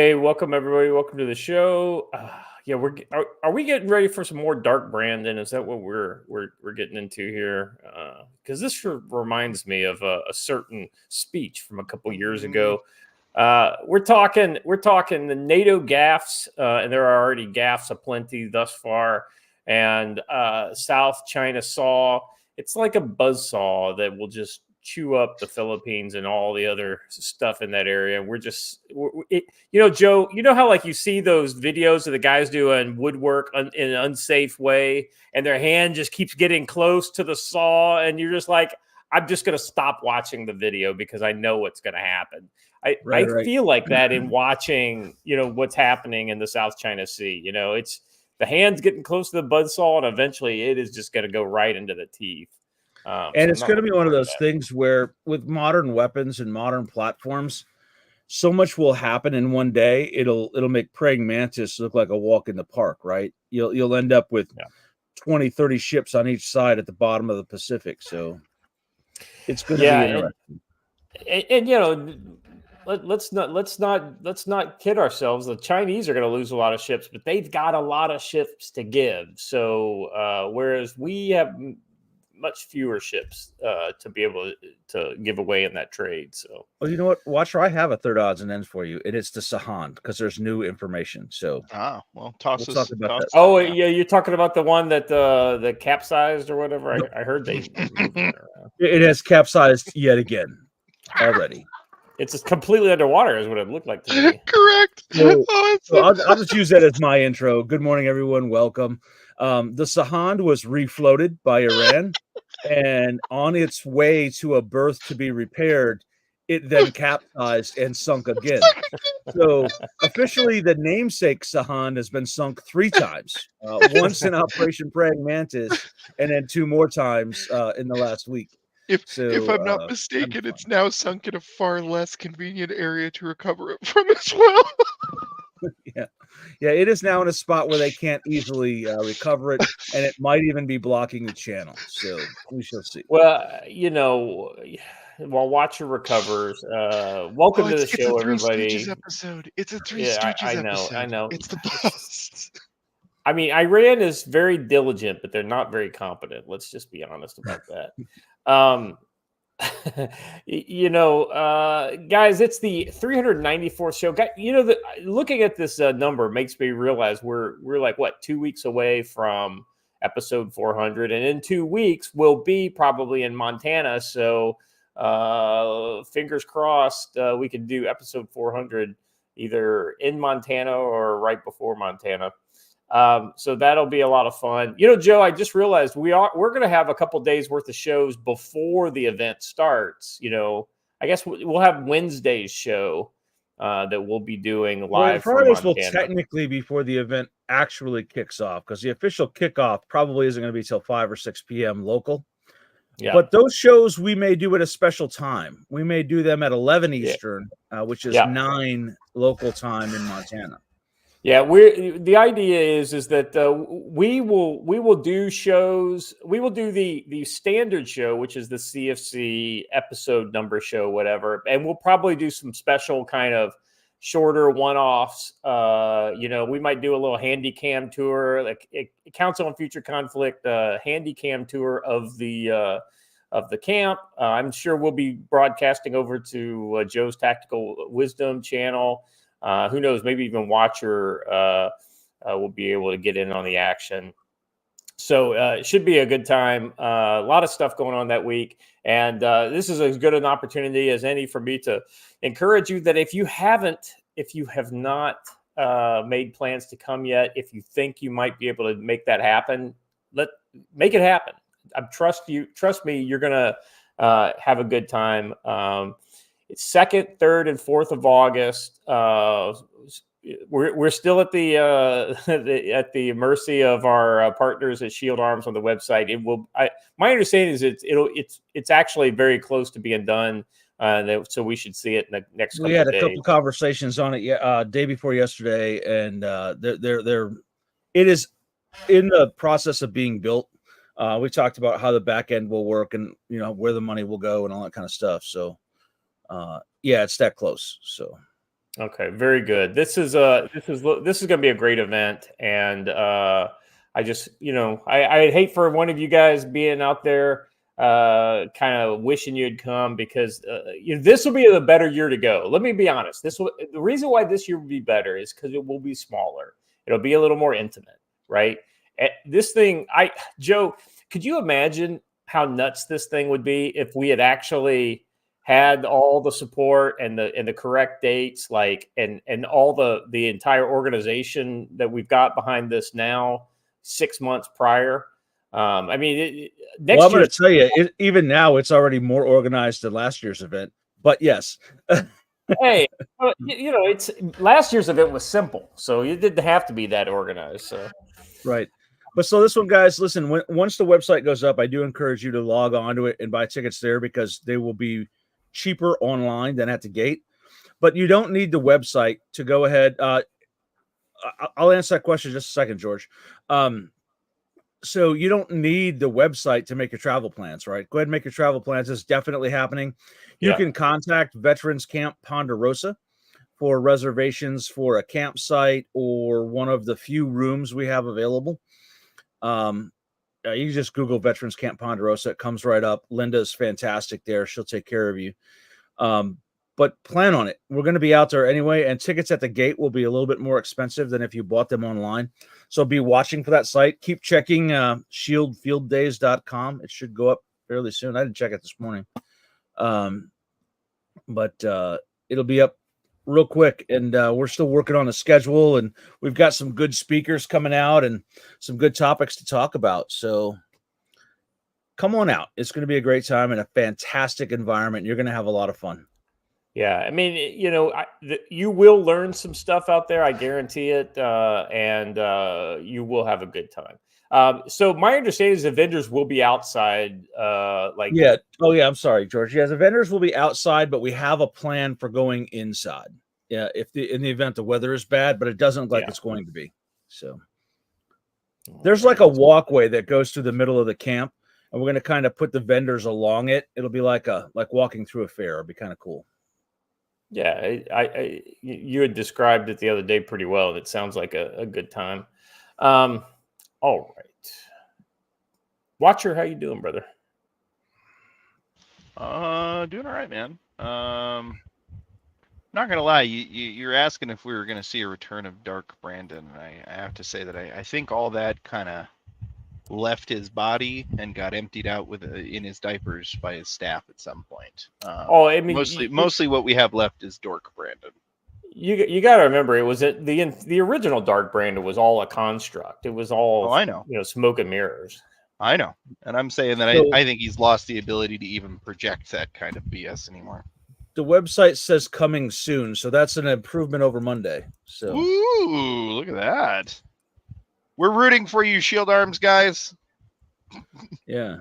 Hey, welcome everybody. Welcome to the show. Yeah, are we getting ready for some more Dark Brandon? Is that what we're getting into here? Because this reminds me of a certain speech from a couple years ago. We're talking the NATO gaffs, and there are already gaffs aplenty thus far. And South China Saw. It's like a buzzsaw that will just chew up the Philippines and all the other stuff in that area. Joe, you know how like you see those videos of the guys doing woodwork in an unsafe way, and their hand just keeps getting close to the saw, and you're just like, I'm just going to stop watching the video because I know what's going to happen. I feel like that in watching, what's happening in the South China Sea. It's the hand's getting close to the buzzsaw, and eventually it is just going to go right into the teeth. And it's going to be one of those things where with modern weapons and modern platforms, so much will happen in one day. It'll make praying mantis look like a walk in the park, right? You'll end up with 20, 30 ships on each side at the bottom of the Pacific. So it's going to be interesting. Let's not kid ourselves. The Chinese are going to lose a lot of ships, but they've got a lot of ships to give. So whereas we have much fewer ships to be able to give away in that trade. So, well, you know what, Watcher, I have a third odds and ends for you, and it's the Sahand because there's new information. So, we'll talk about that. Oh, yeah, you're talking about the one that capsized or whatever. I heard they it has capsized yet again already. It's completely underwater, is what it looked like to me. Correct. So I'll just use that as my intro. Good morning, everyone. Welcome. The Sahand was refloated by Iran, and on its way to a berth to be repaired, it then capsized and sunk again. So officially, the namesake Sahand has been sunk 3 times, once in Operation Praying Mantis, and then 2 more times in the last week. If I'm not mistaken, it's now sunk in a far less convenient area to recover it from as well. Yeah, it is now in a spot where they can't easily recover it, and it might even be blocking the channel. So we shall see. Well, while Watcher recovers, welcome to the show, everybody. Stooges episode. It's a Three Stooges episode. I know. It's the best. I mean, Iran is very diligent, but they're not very competent. Let's just be honest about that. Guys, it's the 394th show. Looking at this number makes me realize we're like 2 weeks away from episode 400, and in 2 weeks we'll be probably in Montana. So fingers crossed we can do episode 400 either in Montana or right before Montana. So that'll be a lot of fun. Joe, I just realized we're going to have a couple days worth of shows before the event starts. I guess we'll have Wednesday's show that we'll be doing live. Fridays will technically before the event actually kicks off, because the official kickoff probably isn't going to be till 5 or 6 p.m. local. Yeah. But those shows we may do at a special time. We may do them at 11 Eastern, which is 9 local time in Montana. Yeah, the idea is that we will do shows. We will do the standard show, which is the CFC episode number show, whatever, and we'll probably do some special kind of shorter one-offs. We might do a little handy cam tour, like Council on Future Conflict, handy cam tour of the camp. I'm sure we'll be broadcasting over to Joe's Tactical Wisdom channel. Who knows? Maybe even Watcher will be able to get in on the action. So it should be a good time. A lot of stuff going on that week. And this is as good an opportunity as any for me to encourage you that if you have not made plans to come yet, if you think you might be able to make that happen, make it happen. Trust me, you're going to have a good time. It's 2nd, 3rd, and 4th of August. We're still at the mercy of our partners at Shield Arms on the website. My understanding is it's actually very close to being done. So we should see it in the next couple of days. We had a couple conversations on it day before yesterday, and it is in the process of being built. We talked about how the back end will work and where the money will go and all that kind of stuff. So. It's that close. So Okay, very good. This is going to be a great event, and I just I hate for one of you guys being out there kind of wishing you'd come because this will be a better year to go. Let me be honest. The reason why this year will be better is because it will be smaller. It'll be a little more intimate, right? This thing, Joe, could you imagine how nuts this thing would be if we had actually had all the support and the correct dates, like and all the entire organization that we've got behind this now 6 months prior. I mean, next Well, I'm going year. to tell you, even now, it's already more organized than last year's event. But yes, Hey, it's last year's event was simple, so you didn't have to be that organized. So right. But so this one, guys, listen. Once the website goes up, I do encourage you to log on to it and buy tickets there because they will be cheaper online than at the gate. But you don't need the website to go ahead. I'll answer that question in just a second, George. So you don't need the website to make your travel plans, right? Go ahead and make your travel plans. It's definitely happening. You can contact Veterans Camp Ponderosa for reservations for a campsite or one of the few rooms we have available. You can just Google Veterans Camp Ponderosa. It comes right up. Linda's fantastic there. She'll take care of you. But plan on it. We're going to be out there anyway, and tickets at the gate will be a little bit more expensive than if you bought them online. So be watching for that site. Keep checking shieldfielddays.com. It should go up fairly soon. I didn't check it this morning. But it'll be up real quick, and we're still working on a schedule, and we've got some good speakers coming out and some good topics to talk about. So come on out. It's going to be a great time and a fantastic environment. You're going to have a lot of fun. Yeah, I mean, you will learn some stuff out there. I guarantee it, and you will have a good time. So my understanding is the vendors will be outside. Yeah. Oh, yeah. I'm sorry, George. Yeah, the vendors will be outside, but we have a plan for going inside. Yeah, in the event the weather is bad, but it doesn't look like it's going to be. So there's like a walkway that goes through the middle of the camp, and we're going to kind of put the vendors along it. It'll be like walking through a fair. It'll be kind of cool. Yeah, you had described it the other day pretty well, and it sounds like a good time. All right, Watcher, how you doing, brother? Doing all right, man. Not gonna lie, you're asking if we were gonna see a return of Dark Brandon. I have to say that I think all that kind of left his body and got emptied out in his diapers by his staff at some point. I mean, mostly what we have left is Dork Brandon. You got to remember, it was the original Dark Brandon was all a construct. It was all I know, smoke and mirrors. I know, and I'm saying that I think he's lost the ability to even project that kind of BS anymore. The website says coming soon, so that's an improvement over Monday. So, ooh, look at that. We're rooting for you, Shield Arms guys. Yeah.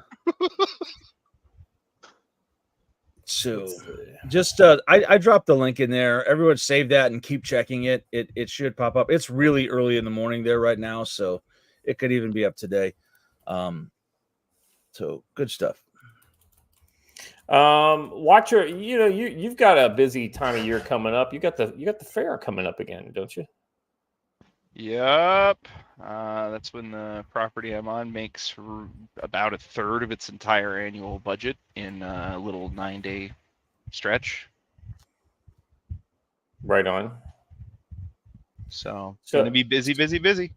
So just I dropped the link in there. Everyone save that and keep checking it. It should pop up. It's really early in the morning there right now, so it could even be up today. So good stuff. Watcher, you've got a busy time of year coming up. You got the fair coming up again, don't you? Yep. That's when the property I'm on makes about a third of its entire annual budget in a little 9-day stretch. Right on. So gonna be busy.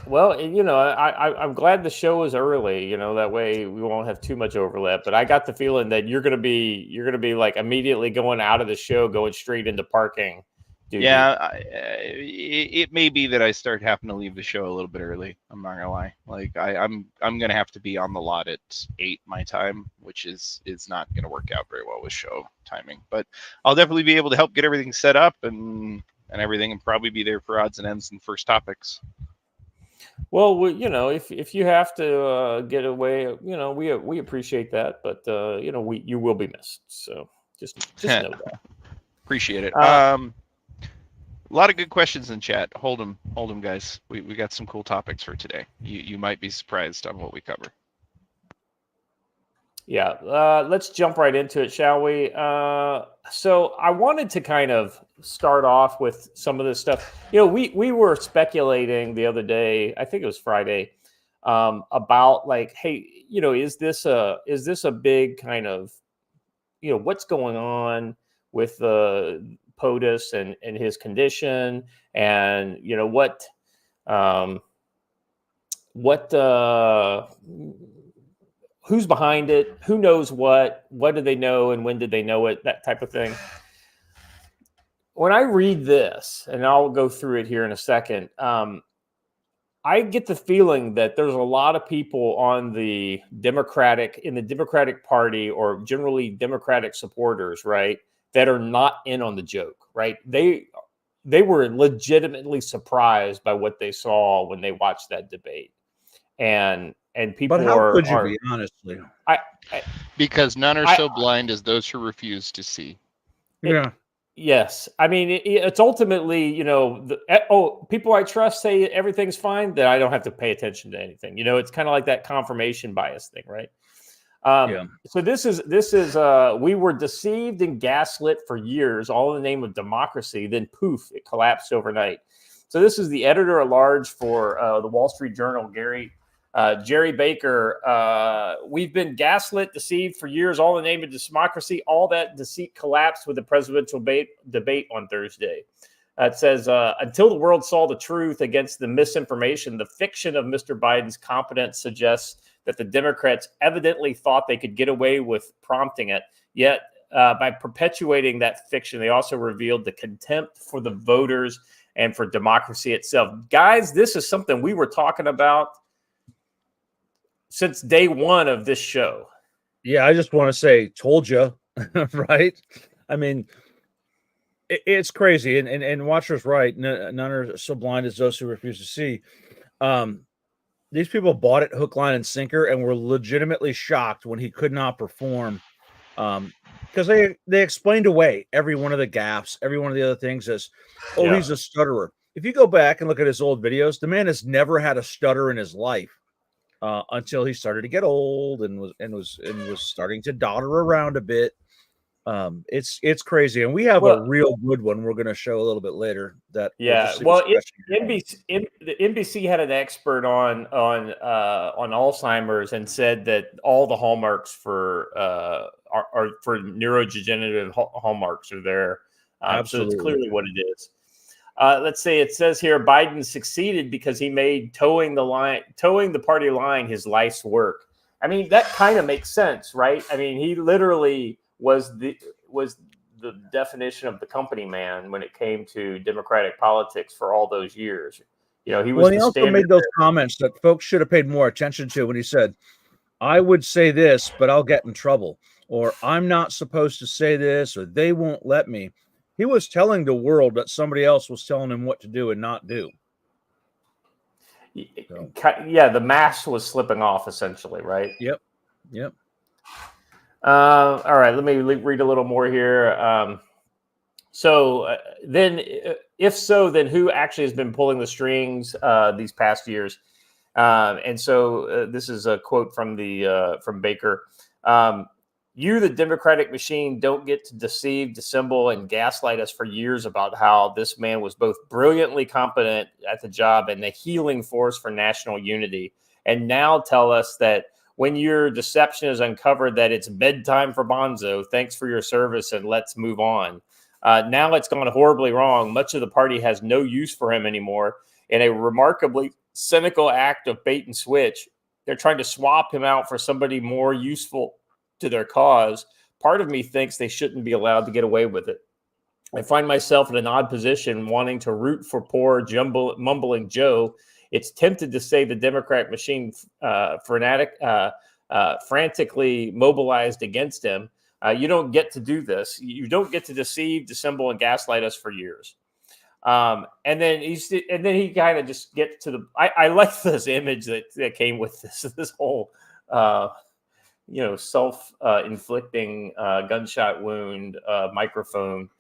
Well, I'm glad the show is early. That way we won't have too much overlap. But I got the feeling that you're gonna be like immediately going out of the show, going straight into parking. Yeah, it may be that I start having to leave the show a little bit early. I'm not gonna lie. Like I'm gonna have to be on the lot at 8 my time, which is not gonna work out very well with show timing. But I'll definitely be able to help get everything set up and everything, and probably be there for odds and ends and first topics. Well, if you have to get away, we appreciate that, but you will be missed. So just know that. Appreciate it. A lot of good questions in chat. Hold them, guys. We got some cool topics for today. You might be surprised on what we cover. Yeah, let's jump right into it, shall we? So I wanted to kind of start off with some of this stuff. We were speculating the other day, I think it was Friday, about like, hey, is this a big kind of, what's going on with POTUS and his condition, and what who's behind it, who knows what do they know, and when did they know it, that type of thing. When I read this, and I'll go through it here in a second, I get the feeling that there's a lot of people in the Democratic Party, or generally Democratic supporters, right, that are not in on the joke, right? They were legitimately surprised by what they saw when they watched that debate. And people But how could you be, honestly? Because none are so blind as those who refuse to see. Yes. I mean, it's ultimately, people I trust say everything's fine, that I don't have to pay attention to anything. It's kind of like that confirmation bias thing, right? So this is we were deceived and gaslit for years, all in the name of democracy. Then poof, it collapsed overnight. So this is the editor at large for the Wall Street Journal, Jerry Baker. We've been gaslit, deceived for years, all in the name of democracy. All that deceit collapsed with the presidential debate on Thursday. It says, until the world saw the truth against the misinformation, the fiction of Mr. Biden's competence suggests that the Democrats evidently thought they could get away with prompting it. Yet, by perpetuating that fiction, they also revealed the contempt for the voters and for democracy itself. Guys, this is something we were talking about since day one of this show. Yeah, I just want to say, told you, right? I mean, it's crazy. And Watcher's right. None are so blind as those who refuse to see. These people bought it hook, line, and sinker, and were legitimately shocked when he could not perform. Because they explained away every one of the gaffes, every one of the other things as, he's a stutterer. If you go back and look at his old videos, the man has never had a stutter in his life. Until he started to get old and was starting to dodder around a bit. It's crazy, and we have a real good one we're going to show a little bit later. NBC had an expert on Alzheimer's and said that all the hallmarks for are for neurodegenerative hallmarks are there. So it's clearly what it is. Let's say it says here, Biden succeeded because he made towing the party line his life's work. I mean, that kind of makes sense, right? I mean, he literally was the definition of the company man when it came to Democratic politics for all those years. He was. Well, he also made those comments that folks should have paid more attention to when he said, "I would say this, but I'll get in trouble," or "I'm not supposed to say this," or "They won't let me." He was telling the world that somebody else was telling him what to do and not do. Yeah, the mask was slipping off, essentially, right? Yep. All right, let me read a little more here. Then who actually has been pulling the strings these past years? This is a quote from Baker. You, the Democratic machine, don't get to deceive, dissemble, and gaslight us for years about how this man was both brilliantly competent at the job and a healing force for national unity. And now tell us that when your deception is uncovered, that it's bedtime for Bonzo. Thanks for your service, and let's move on. Now it's gone horribly wrong. Much of the party has no use for him anymore. In a remarkably cynical act of bait and switch, they're trying to swap him out for somebody more useful to their cause. Part of me thinks they shouldn't be allowed to get away with it. I find myself in an odd position, wanting to root for poor mumbling Joe. It's tempted to say the Democrat machine frantically mobilized against him. You don't get to do this. You don't get to deceive, dissemble, and gaslight us for years. And then he kind of just gets to the. I like this image that came with this whole. Self-inflicting gunshot wound microphone,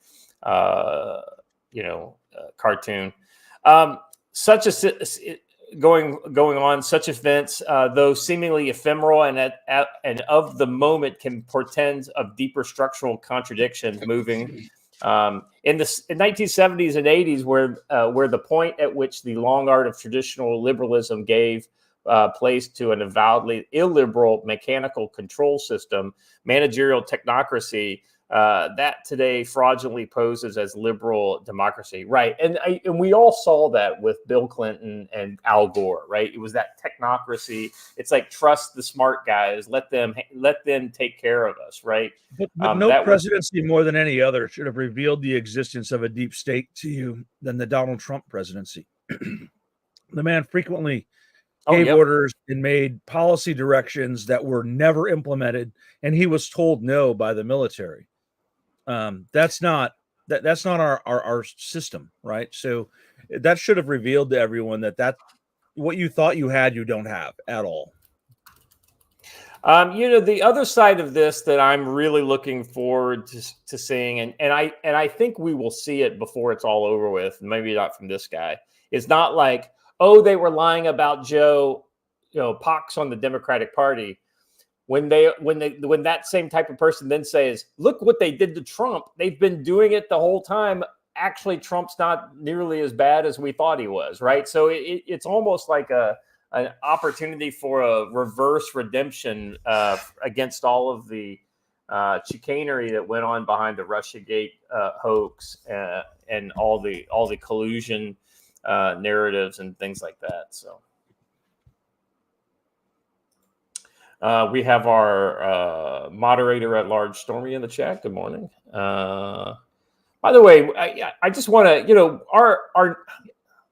cartoon. going on. Such events, though seemingly ephemeral and of the moment, can portend of deeper structural contradictions moving. In the 1970s and 80s, where the point at which the long art of traditional liberalism gave place to an avowedly illiberal mechanical control system, managerial technocracy, that today fraudulently poses as liberal democracy, right? And we all saw that with Bill Clinton and Al Gore, right? It was that technocracy. It's like, trust the smart guys, let them take care of us, right? But no presidency more than any other should have revealed the existence of a deep state to you than the Donald Trump presidency. The man frequently gave orders and made policy directions that were never implemented, and he was told no by the military. That's not our system, right? So that should have revealed to everyone that what you thought you had, you don't have at all. The other side of this that I'm really looking forward to seeing, and I think we will see it before it's all over with. Maybe not from this guy. It's not like, oh, they were lying about Joe, pox on the Democratic Party. When that same type of person then says, look what they did to Trump. They've been doing it the whole time. Actually, Trump's not nearly as bad as we thought he was, right? So it's almost like an opportunity for a reverse redemption against all of the chicanery that went on behind the Russiagate hoax and all the collusion narratives and things like that. So. We have our moderator at large, Stormy, in the chat. Good morning. By the way, I just want to,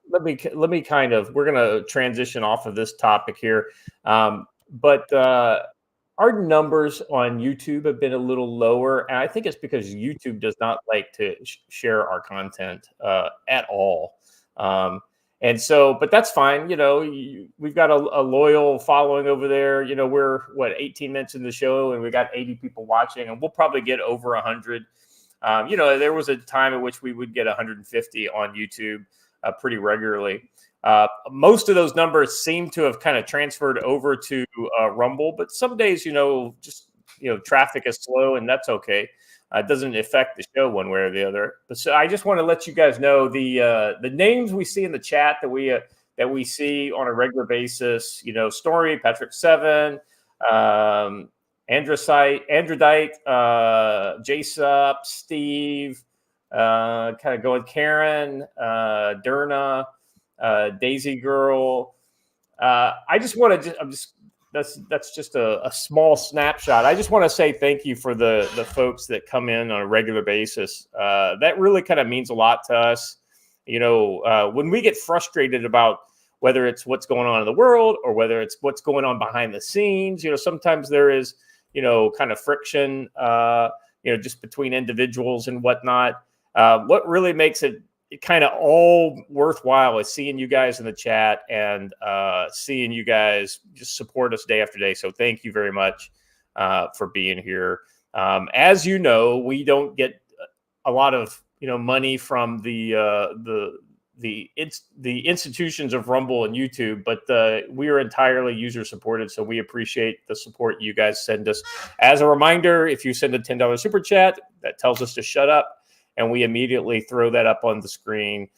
let me kind of, we're going to transition off of this topic here. But our numbers on YouTube have been a little lower. And I think it's because YouTube does not like to share our content at all. And so, but that's fine. We've got a loyal following over there. We're 18 minutes in the show and we got 80 people watching, and we'll probably get over 100. There was a time at which we would get 150 on YouTube pretty regularly. Most of those numbers seem to have kind of transferred over to Rumble, but some days, traffic is slow, and that's okay. It doesn't affect the show one way or the other. But so I just want to let you guys know the names we see in the chat that we see on a regular basis. Story, Patrick 7, Androdite, J-Sup, Steve, kind of going Karen, Derna, Daisy Girl. That's just a small snapshot. I just want to say thank you for the folks that come in on a regular basis. That really kind of means a lot to us. When we get frustrated about whether it's what's going on in the world or whether it's what's going on behind the scenes, sometimes there is, kind of friction, just between individuals and whatnot. What really makes it kind of all worthwhile is seeing you guys in the chat and seeing you guys just support us day after day. So thank you very much for being here. As you know, we don't get a lot of money from the institutions of Rumble and YouTube, but we are entirely user supported. So we appreciate the support you guys send us. As a reminder, if you send a $10 super chat, that tells us to shut up, and we immediately throw that up on the screen.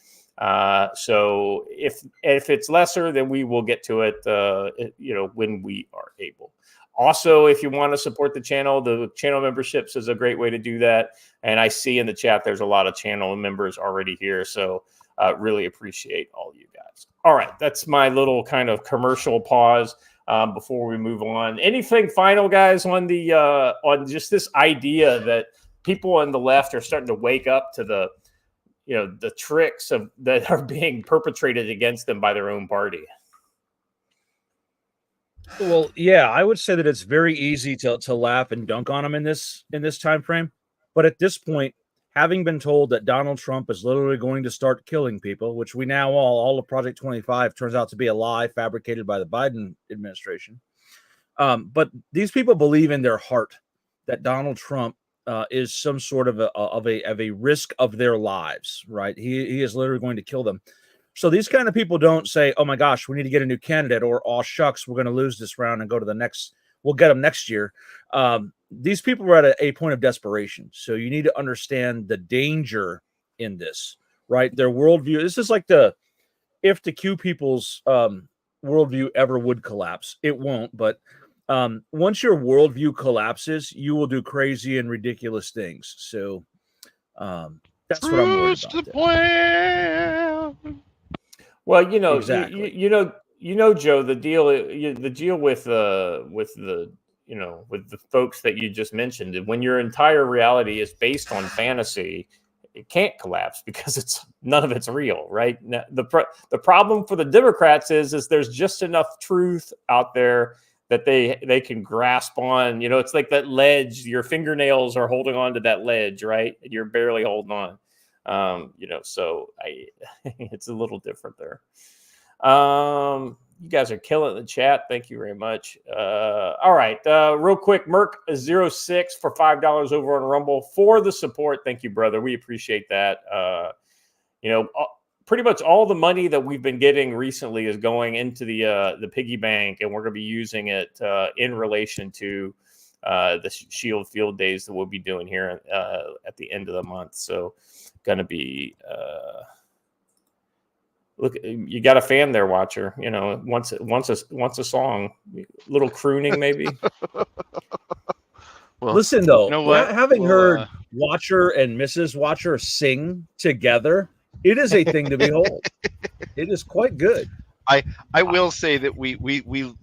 So if it's lesser, then we will get to it, when we are able. Also, if you want to support the channel memberships is a great way to do that. And I see in the chat there's a lot of channel members already here. So really appreciate all you guys. All right, that's my little kind of commercial pause before we move on. Anything final, guys, on the on just this idea that people on the left are starting to wake up to the tricks that are being perpetrated against them by their own party? Well, yeah, I would say that it's very easy to laugh and dunk on them in this time frame. But at this point, having been told that Donald Trump is literally going to start killing people, which we now all of Project 25 turns out to be a lie fabricated by the Biden administration. But these people believe in their heart that Donald Trump is some sort of a risk of their lives, right? He is literally going to kill them. So these kind of people don't say, oh my gosh, we need to get a new candidate, or oh shucks, we're going to lose this round and go to the next. We'll get them next year. These people were at a point of desperation. So you need to understand the danger in this, right? Their worldview. This is like if the Q people's worldview ever would collapse. It won't, but once your worldview collapses, you will do crazy and ridiculous things. So that's what I'm worried about. Well, Exactly. Joe, the deal with the with the folks that you just mentioned, and when your entire reality is based on fantasy, it can't collapse because none of it's real, right? Now, the problem for the Democrats is there's just enough truth out there that they can grasp on. It's like that ledge. Your fingernails are holding on to that ledge, right? And you're barely holding on. So it's a little different there. You guys are killing the chat. Thank you very much. All right. Real quick, Merc06 for $5 over on Rumble for the support. Thank you, brother. We appreciate that. Pretty much all the money that we've been getting recently is going into the piggy bank, and we're going to be using it in relation to the Shield Field Days that we'll be doing here at the end of the month. So going to be look, you got a fan there, Watcher. Once a song, little crooning maybe. Well, listen though, you know what? Having heard Watcher and Mrs. Watcher sing together, it is a thing to behold. It is quite good. I will say that we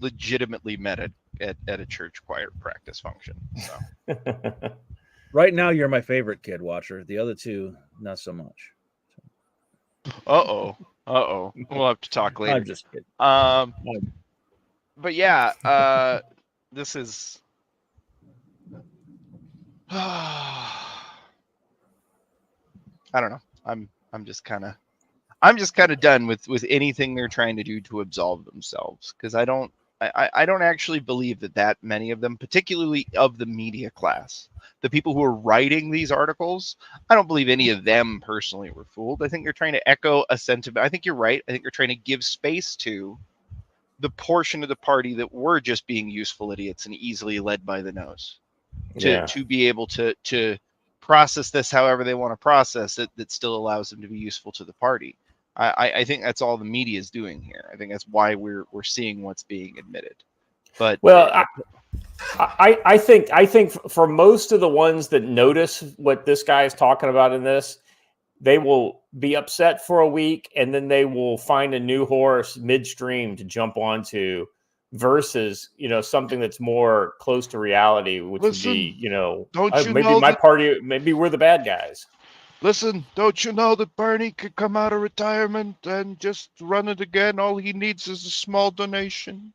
legitimately met at a church choir practice function. So. Right now, you're my favorite kid, Watcher. The other two, not so much. Uh-oh. We'll have to talk later. I'm just kidding. But yeah, this is. I don't know. I'm just kind of done with anything they're trying to do to absolve themselves, because I don't actually believe that many of them, particularly of the media class, the people who are writing these articles, I don't believe any of them personally were fooled. I think they're trying to echo a sentiment. I think you're right. I think they're trying to give space to the portion of the party that were just being useful idiots and easily led by the nose to be able to process this however they want to process it, that still allows them to be useful to the party. I think that's all the media is doing here. I think that's why we're seeing what's being admitted. But I think for most of the ones that notice what this guy is talking about in this, they will be upset for a week and then they will find a new horse midstream to jump onto, versus something that's more close to reality, which would be maybe we're the bad guys. Listen, don't you know that Bernie could come out of retirement and just run it again? All he needs is a small donation.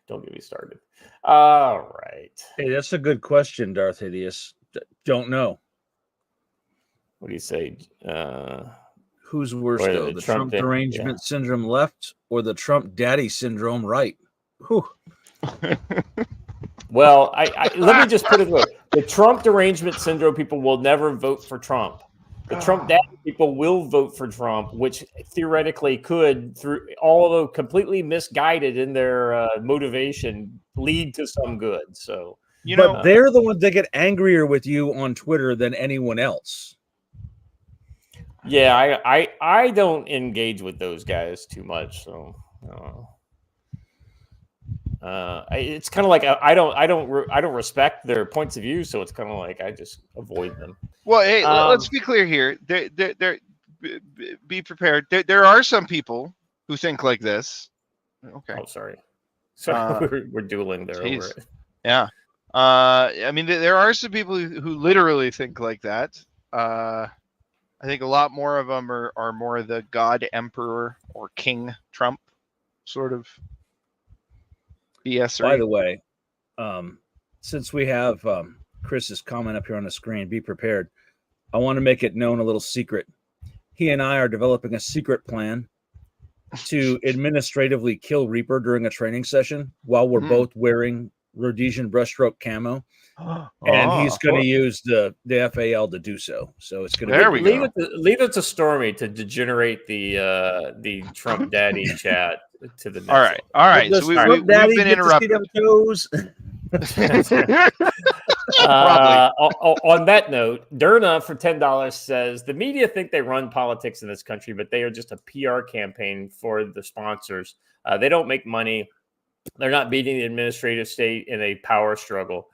Don't get me started. All right. Hey, that's a good question, Darth Hideous. Don't know. What do you say? Who's worse, though? The Trump derangement syndrome left or the Trump daddy syndrome right? Whew. Well, let me just put it this way. The Trump derangement syndrome people will never vote for Trump. The Trump daddy people will vote for Trump, which theoretically could, although completely misguided in their motivation, lead to some good. So, but they're the ones that get angrier with you on Twitter than anyone else. Yeah, I don't engage with those guys too much, so it's kind of like I don't respect their points of view, so it's kind of like I just avoid them. Well, hey, let's be clear here. Be prepared. There are some people who think like this. Okay. Oh, sorry. We're dueling there over it. Yeah. I mean, there are some people who literally think like that. I think a lot more of them are more the God, Emperor, or King Trump sort of BS. By the way, since we have Chris's comment up here on the screen, be prepared. I want to make it known a little secret. He and I are developing a secret plan to administratively kill Reaper during a training session while we're both wearing Rhodesian brushstroke camo, and he's going to use the FAL to do so. So it's going to There we go. Leave it to Stormy to degenerate the Trump Daddy chat to the next All right, all right. Does So Trump Daddy we've been get to see interrupted. them toes? On that note, Derna for $10 says the media think they run politics in this country, but they are just a PR campaign for the sponsors. They don't make money. They're not beating the administrative state in a power struggle.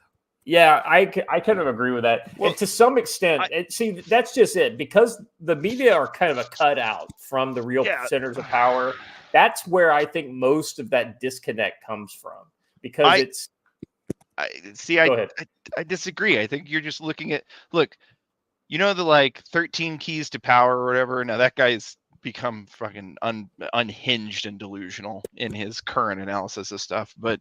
Yeah, I kind of agree with that. Well, and to some extent, see, that's just it. Because the media are kind of a cutout from the real centers of power, that's where I think most of that disconnect comes from. Because I disagree. I think you're just looking at, look, you know, the like 13 keys to power or whatever. Now that guy's become fucking unhinged and delusional in his current analysis of stuff. But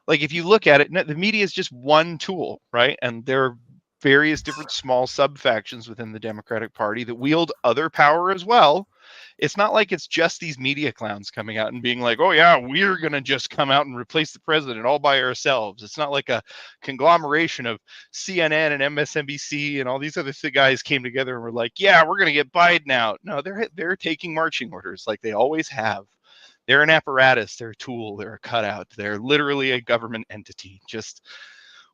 like, if you look at it, the media is just one tool, right? And there are various different small sub factions within the Democratic Party that wield other power as well. It's not like it's just these media clowns coming out and being like, oh yeah, we're going to just come out and replace the president all by ourselves. It's not like a conglomeration of CNN and MSNBC and all these other guys came together and were like, yeah, we're going to get Biden out. No, they're taking marching orders like they always have. They're an apparatus, they're a tool, they're a cutout. They're literally a government entity, just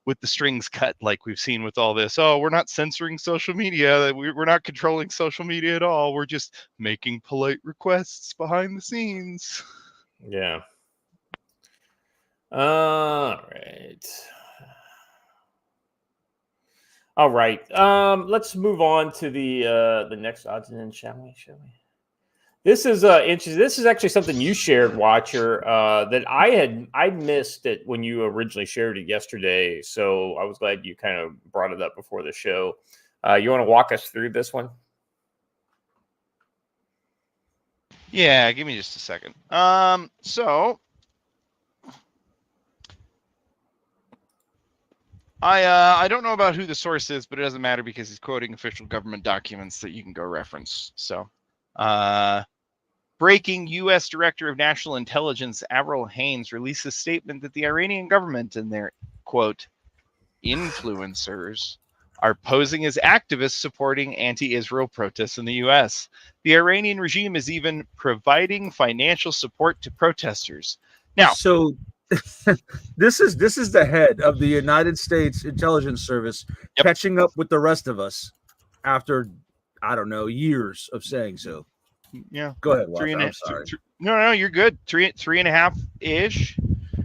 with the strings cut, like we've seen with all this. Oh, we're not censoring social media. We're not controlling social media at all. We're just making polite requests behind the scenes. Yeah. All right. Let's move on to the next odds and ends, shall we? This is interesting. This is actually something you shared, Watcher, that I missed it when you originally shared it yesterday. So I was glad you kind of brought it up before the show. You want to walk us through this one? Yeah, give me just a second. So I don't know about who the source is, but it doesn't matter because he's quoting official government documents that you can go reference. So, breaking U.S. Director of National Intelligence Avril Haines released a statement that the Iranian government and their, quote, influencers are posing as activists supporting anti-Israel protests in the U.S. The Iranian regime is even providing financial support to protesters. Now, so this is the head of the United States Intelligence Service catching up with the rest of us after, I don't know, years of saying so. Yeah, go ahead. I'm sorry. No, you're good. Three and a half ish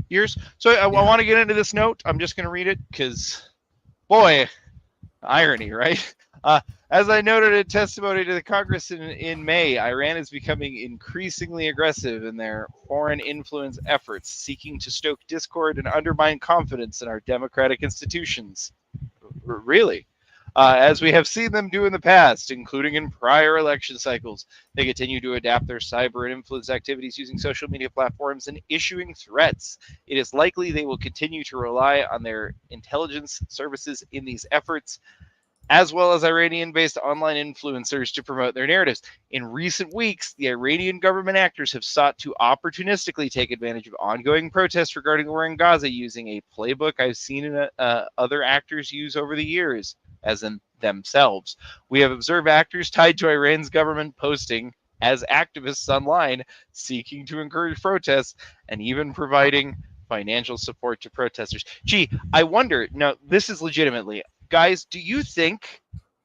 years. So I want to get into this note. I'm just going to read it because, boy, irony, right? As I noted in testimony to the Congress in May, Iran is becoming increasingly aggressive in their foreign influence efforts, seeking to stoke discord and undermine confidence in our democratic institutions. Really? As we have seen them do in the past, including in prior election cycles, they continue to adapt their cyber and influence activities using social media platforms and issuing threats. It is likely they will continue to rely on their intelligence services in these efforts, as well as Iranian-based online influencers to promote their narratives. In recent weeks, the Iranian government actors have sought to opportunistically take advantage of ongoing protests regarding the war in Gaza using a playbook I've seen other actors use over the years, as in themselves. We have observed actors tied to Iran's government posting as activists online, seeking to encourage protests and even providing financial support to protesters. Gee, I wonder, now this is legitimately, guys, do you think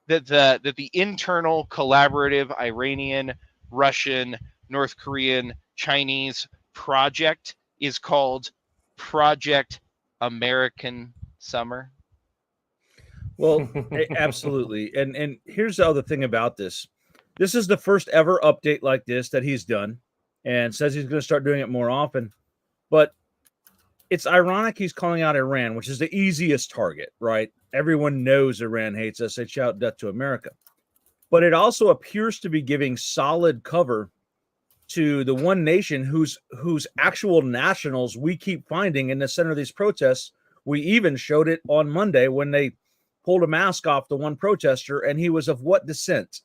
that the internal collaborative Iranian, Russian, North Korean, Chinese project is called Project American Summer? Well, absolutely. And here's the other thing about this. This is the first ever update like this that he's done, and says he's going to start doing it more often. But it's ironic he's calling out Iran, which is the easiest target, right? Everyone knows Iran hates us. They shout death to America. But it also appears to be giving solid cover to the one nation whose actual nationals we keep finding in the center of these protests. We even showed it on Monday when they pulled a mask off the one protester, and he was of what descent?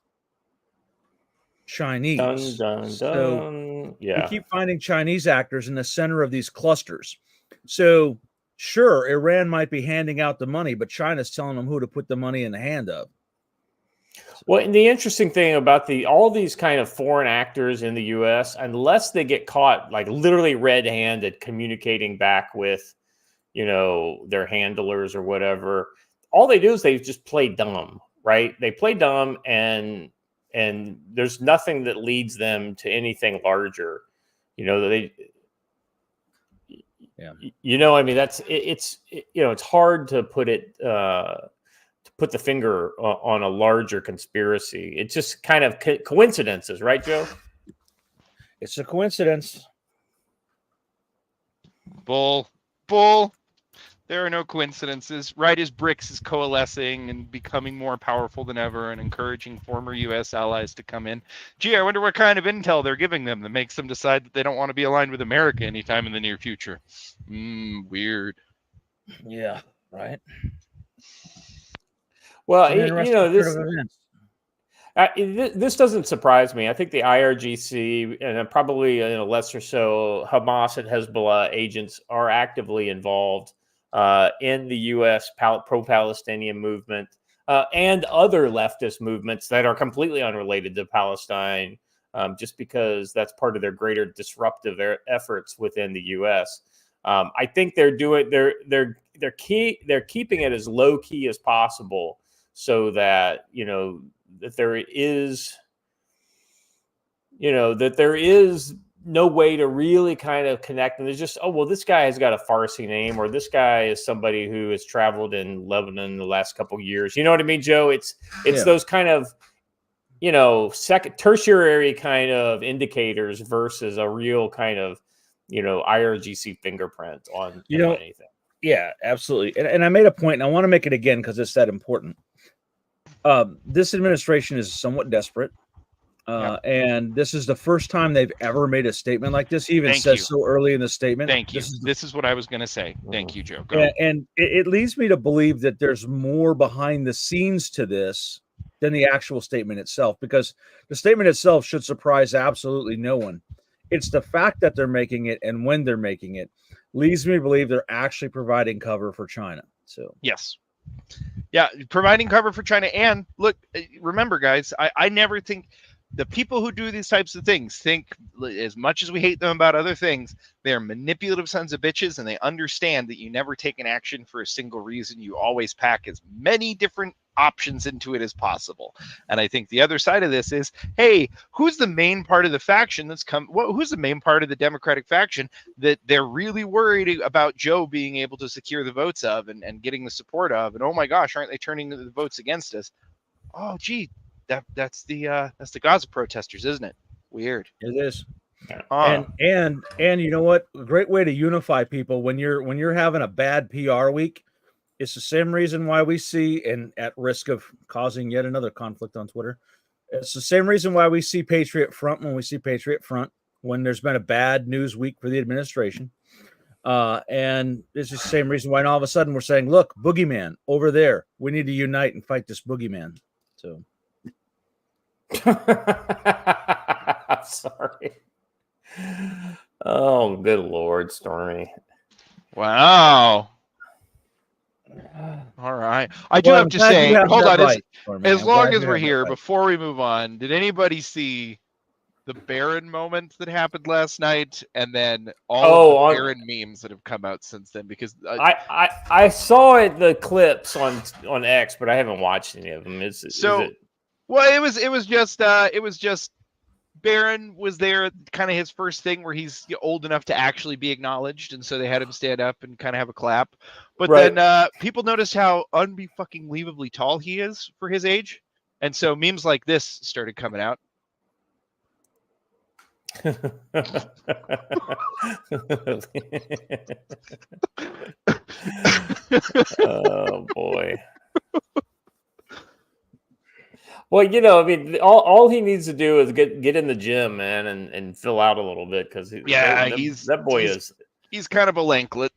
Chinese. Dun, dun, dun. So yeah, we keep finding Chinese actors in the center of these clusters. So Sure, Iran might be handing out the money, but China's telling them who to put the money in the hand of. Well, and the interesting thing about all these kind of foreign actors in the U.S., unless they get caught like literally red-handed communicating back with, their handlers or whatever, all they do is they just play dumb, right? They play dumb, and there's nothing that leads them to anything larger. It's hard to put it. Put the finger on a larger conspiracy. It's just kind of coincidences, right, Joe? It's a coincidence. Bull. There are no coincidences. Right as BRICS is coalescing and becoming more powerful than ever and encouraging former U.S. allies to come in. Gee, I wonder what kind of intel they're giving them that makes them decide that they don't want to be aligned with America anytime in the near future. Weird. Yeah, right. Well, this doesn't surprise me. I think the IRGC and probably less or so Hamas and Hezbollah agents are actively involved in the U.S. pro-Palestinian movement and other leftist movements that are completely unrelated to Palestine, just because that's part of their greater disruptive efforts within the U.S. I think they're keeping it as low key as possible, so that that there is no way to really kind of connect. And there's just, this guy has got a Farsi name, or this guy is somebody who has traveled in Lebanon the last couple of years. You know what I mean, Joe? It's those kind of, tertiary kind of indicators versus a real kind of, IRGC fingerprint on anything. Yeah, absolutely. And I made a point, and I want to make it again because it's that important. This administration is somewhat desperate. And this is the first time they've ever made a statement like this. He even says so early in the statement. Thank you. This is what I was going to say. Thank you, Joe. Go. And it leads me to believe that there's more behind the scenes to this than the actual statement itself, because the statement itself should surprise absolutely no one. It's the fact that they're making it and when they're making it leads me to believe they're actually providing cover for China. So yes. Yeah, providing cover for China. And look, remember, guys, I never think the people who do these types of things think, as much as we hate them about other things, they're manipulative sons of bitches, and they understand that you never take an action for a single reason. You always pack as many different options into it as possible. And I think the other side of this is, hey, who's the main part of the faction who's the main part of the Democratic faction that they're really worried about Joe being able to secure the votes of and getting the support of? And oh my gosh, aren't they turning the votes against us? Oh, gee. That's the Gaza protesters, isn't it? Weird. It is. And you know what? A great way to unify people when you're having a bad PR week. It's the same reason why we see, and at risk of causing yet another conflict on Twitter, it's the same reason why we see Patriot Front when we see Patriot Front when there's been a bad news week for the administration. And it's the same reason why all of a sudden we're saying, look, boogeyman over there. We need to unite and fight this boogeyman. So. Sorry. Oh, good Lord, Stormy. Wow. All right. I do have to say, hold on. As long as we're here, before we move on, did anybody see the Barron moment that happened last night, and then all of the Barron memes that have come out since then? Because I saw the clips on X, but I haven't watched any of them. Well, it was just Barron was there, kind of his first thing where he's old enough to actually be acknowledged, and so they had him stand up and kind of have a clap. But then people noticed how unbelievably tall he is for his age, and so memes like this started coming out. Oh boy. Well, all he needs to do is get in the gym, man, and fill out a little bit, because he's kind of a lanklet.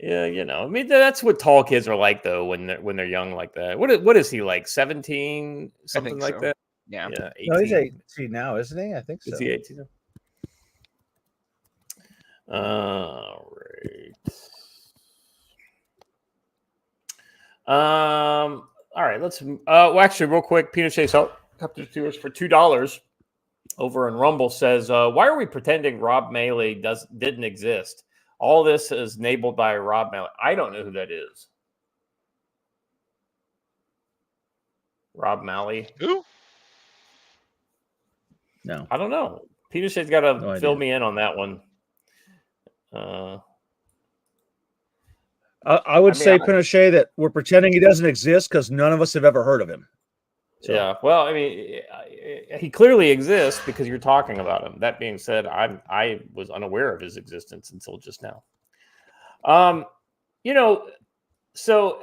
Yeah, that's what tall kids are like, though, when they're young like that. What is he, like 17, something like that? Yeah. 18. No, he's 18 now, isn't he? I think so. Is he 18? All right. All right, let's. Well, actually, real quick, Pinochet's helicopter tours for $2 over in Rumble says, "Why are we pretending Rob Maley didn't exist? All this is enabled by Rob Maley." I don't know who that is. Rob Maley? Who? No, I don't know. Pinochet's got to No fill idea. me in on that one. I would I mean, say Pinochet that we're pretending he doesn't exist because none of us have ever heard of him. So, Yeah, well, I mean, he clearly exists because you're talking about him. That being said, I was unaware of his existence until just now. You know, so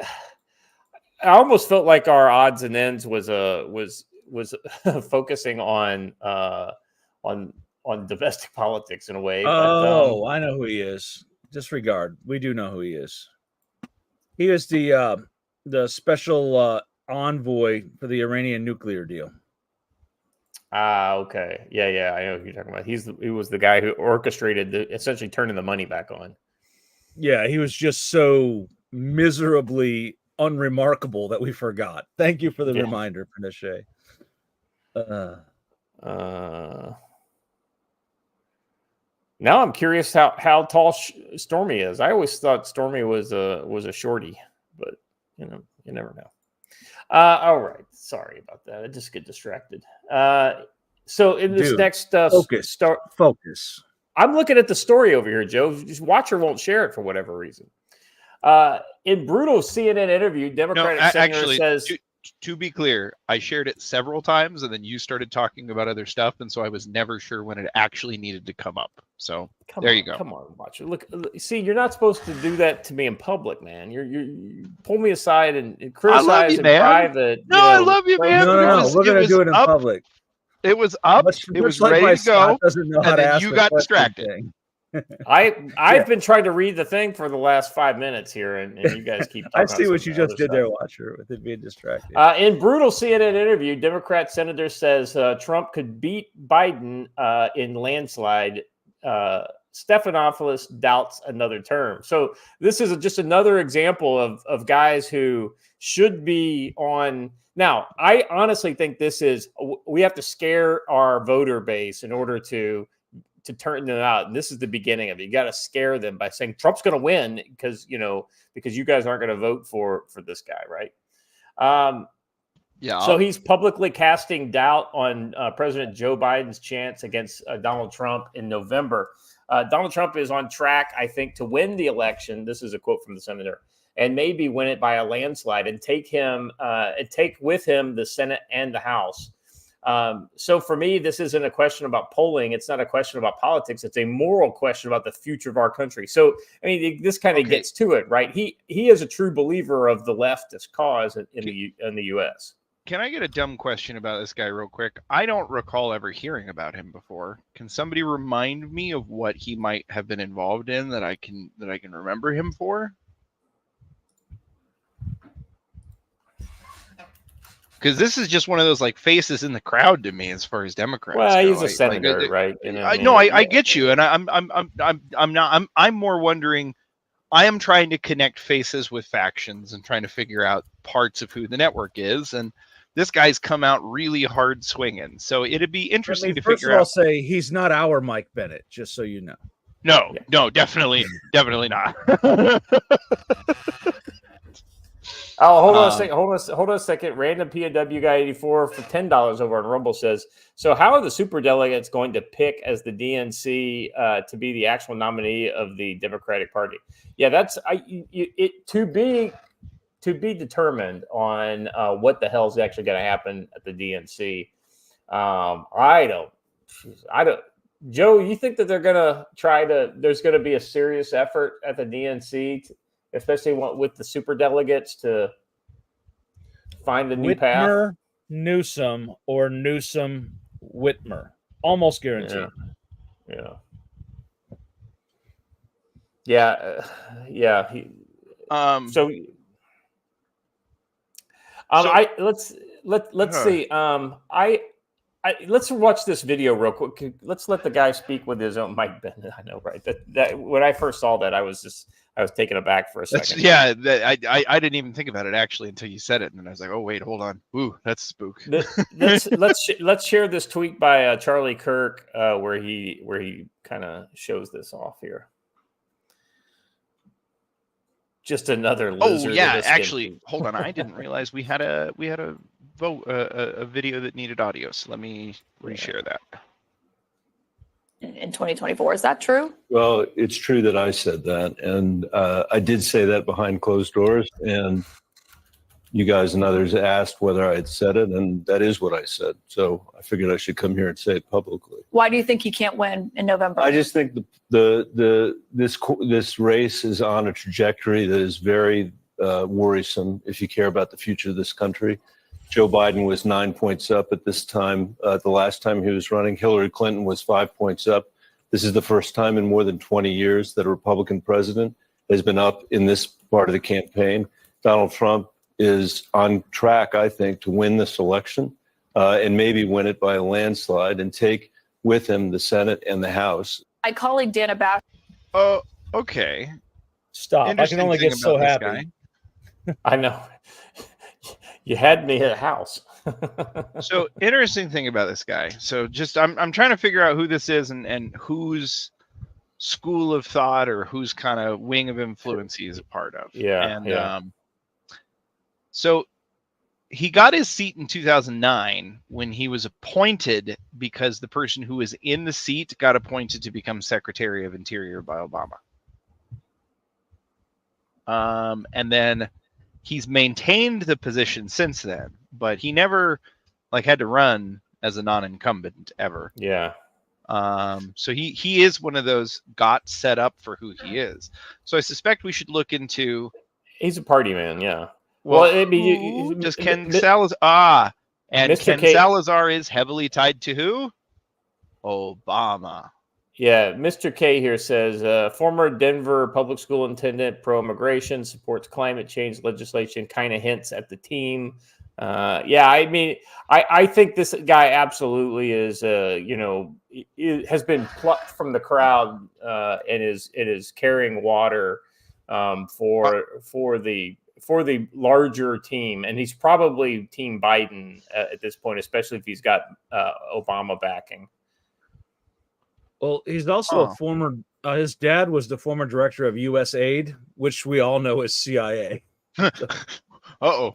I almost felt like our odds and ends was focusing on domestic politics in a way. Oh, I know who he is. Disregard. We do know who he is. He is the special envoy for the Iranian nuclear deal. Okay, yeah, I know who you're talking about. He was the guy who orchestrated essentially turning the money back on. Yeah, he was just so miserably unremarkable that we forgot. Thank you for the reminder, Pinochet. Now I'm curious how tall Stormy is. I always thought Stormy was a shorty, but you never know. All right, sorry about that. I just get distracted. So in this next focus. I'm looking at the story over here, Joe. Just Watcher won't share it for whatever reason. In brutal CNN interview, Democratic senator says. To be clear, I shared it several times, and then you started talking about other stuff, and so I was never sure when it actually needed to come up. So you go. Come on, Watcher. Look, see, you're not supposed to do that to me in public, man. You pull me aside and criticize in private. No, I love you, man. No, we're gonna do it in public. It was up. It was ready to go, and then you got distracted. I've been trying to read the thing for the last 5 minutes here, and you guys keep talking. I see what you just did there, Watcher, with it being distracted. In brutal CNN interview, Democrat senator says Trump could beat Biden in landslide. Stephanopoulos doubts another term. So this is just another example of guys who should be on. Now, I honestly think we have to scare our voter base in order to turn them out. And this is the beginning of it. You got to scare them by saying Trump's going to win because you guys aren't going to vote for this guy. Right. Yeah. So he's publicly casting doubt on President Joe Biden's chance against Donald Trump in November. Donald Trump is on track, I think, to win the election. This is a quote from the senator, and maybe win it by a landslide and take with him the Senate and the House. So for me, this isn't a question about polling. It's not a question about politics. It's a moral question about the future of our country. So, I mean, this kind of gets to it, right? He is a true believer of the leftist cause in the U.S. Can I get a dumb question about this guy real quick? I don't recall ever hearing about him before. Can somebody remind me of what he might have been involved in that I can remember him for? Because this is just one of those like faces in the crowd to me as far as Democrats. Well, he's a senator, right? I get you, and I'm more wondering. I am trying to connect faces with factions and trying to figure out parts of who the network is, and this guy's come out really hard swinging. So it'd be interesting to figure out. First of all, I'll say he's not our Mike Bennett, just so you know. No, definitely not. Oh, hold on a second. Hold on a second. Random PNW guy 84 for $10 over on Rumble says, so how are the superdelegates going to pick as the DNC to be the actual nominee of the Democratic Party? Yeah, that's to be determined on what the hell is actually going to happen at the DNC. I don't. Joe, you think that they're going to there's going to be a serious effort at the DNC especially with the super delegates to find a new path? Whitmer, Newsom, or Newsom, Whitmer. Almost guaranteed. Yeah. Let's see. Let's watch this video real quick. Let's let the guy speak with his own Mike Bennett. I know, right? That when I first saw that, I was was taken aback for a second. Yeah, I didn't even think about it actually until you said it, and then I was like, oh wait, hold on, ooh, that's a spook. Let's share this tweet by Charlie Kirk where he kind of shows this off here. Just another lizard. Oh yeah, actually, hold on, I didn't realize we had a vote a video that needed audio, so let me reshare that. In 2024, is that true? Well, it's true that I said that, and I did say that behind closed doors, and you guys and others asked whether I had said it, and that is what I said. So I figured I should come here and say it publicly. Why do you think he can't win in November? I just think this race is on a trajectory that is very worrisome if you care about the future of this country. Joe Biden was 9 points up at this time. The last time he was running, Hillary Clinton was 5 points up. This is the first time in more than 20 years that a Republican president has been up in this part of the campaign. Donald Trump is on track, I think, to win this election and maybe win it by a landslide and take with him the Senate and the House. My colleague Dana Bash. Oh, okay. Stop. I can only get so happy. Guy. I know. You had me at a house. So interesting thing about this guy. So just I'm trying to figure out who this is and whose school of thought or whose kind of wing of influence he is a part of. Yeah. And so he got his seat in 2009 when he was appointed because the person who was in the seat got appointed to become Secretary of Interior by Obama. And then he's maintained the position since then, but he never had to run as a non-incumbent ever. Yeah. So he is one of those got set up for who he is. So I suspect we should look into. He's a party man. Yeah. Well, does Ken Salazar? And Mr. Ken K, Salazar is heavily tied to who? Obama. Yeah, Mr. K here says former Denver public school attendant, pro-immigration, supports climate change legislation, kind of hints at the team. Yeah, I mean, I think this guy absolutely is, has been plucked from the crowd and is carrying water for the larger team, and he's probably Team Biden at this point, especially if he's got Obama backing. Well, he's also a former. His dad was the former director of USAID, which we all know is CIA. Uh-oh.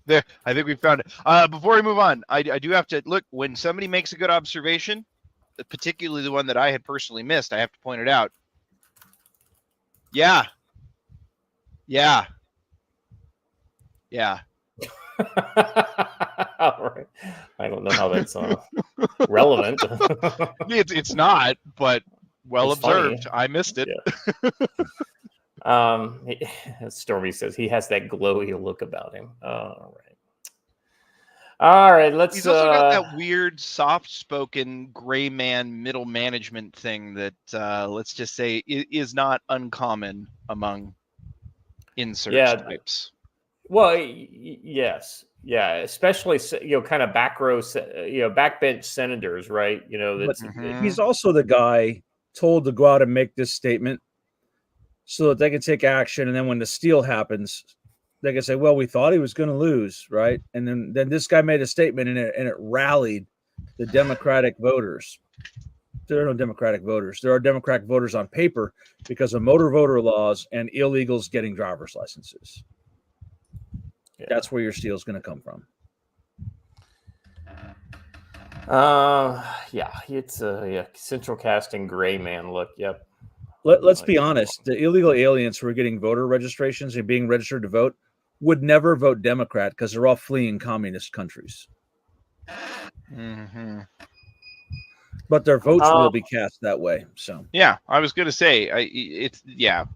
There, I think we found it. Before we move on, I do have to look when somebody makes a good observation, particularly the one that I had personally missed. I have to point it out. Yeah. All right. I don't know how that's relevant. It's not, but well It's observed. funny. I missed it. Yeah. Stormy says he has that glowy look about him. All right. Let's. He's also got that weird, soft-spoken gray man middle management thing that let's just say is not uncommon among insert types. Well, yes. Yeah, especially kind of back row, backbench senators, right? He's also the guy told to go out and make this statement so that they can take action, and then when the steal happens, they can say, "Well, we thought he was going to lose, right?" And then this guy made a statement, and it rallied the Democratic voters. There are no Democratic voters. There are Democratic voters on paper because of motor voter laws and illegals getting driver's licenses. Yeah. That's where your steal is going to come from. Yeah, it's a central casting gray man look. Yep. Let's be honest. The illegal aliens who are getting voter registrations and being registered to vote would never vote Democrat because they're all fleeing communist countries. Mm-hmm. But their votes will be cast that way. So yeah, I was going to say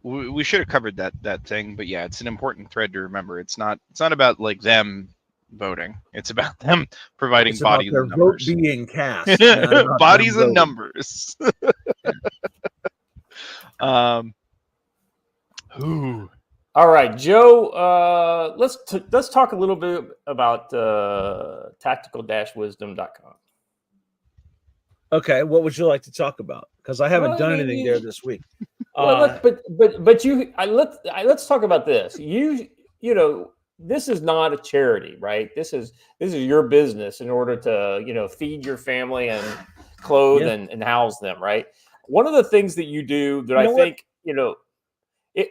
we should have covered that thing, but yeah, it's an important thread to remember. It's not about them voting. It's about them providing bodies and numbers. Vote being cast. Bodies and numbers. All right, Joe. Let's talk a little bit about tactical-wisdom.com. Okay, what would you like to talk about? Because I haven't done anything there this week. Well, let's talk about this. You know, this is not a charity, right? This is your business in order to feed your family and clothe Yeah. and house them, right? One of the things that you do that I think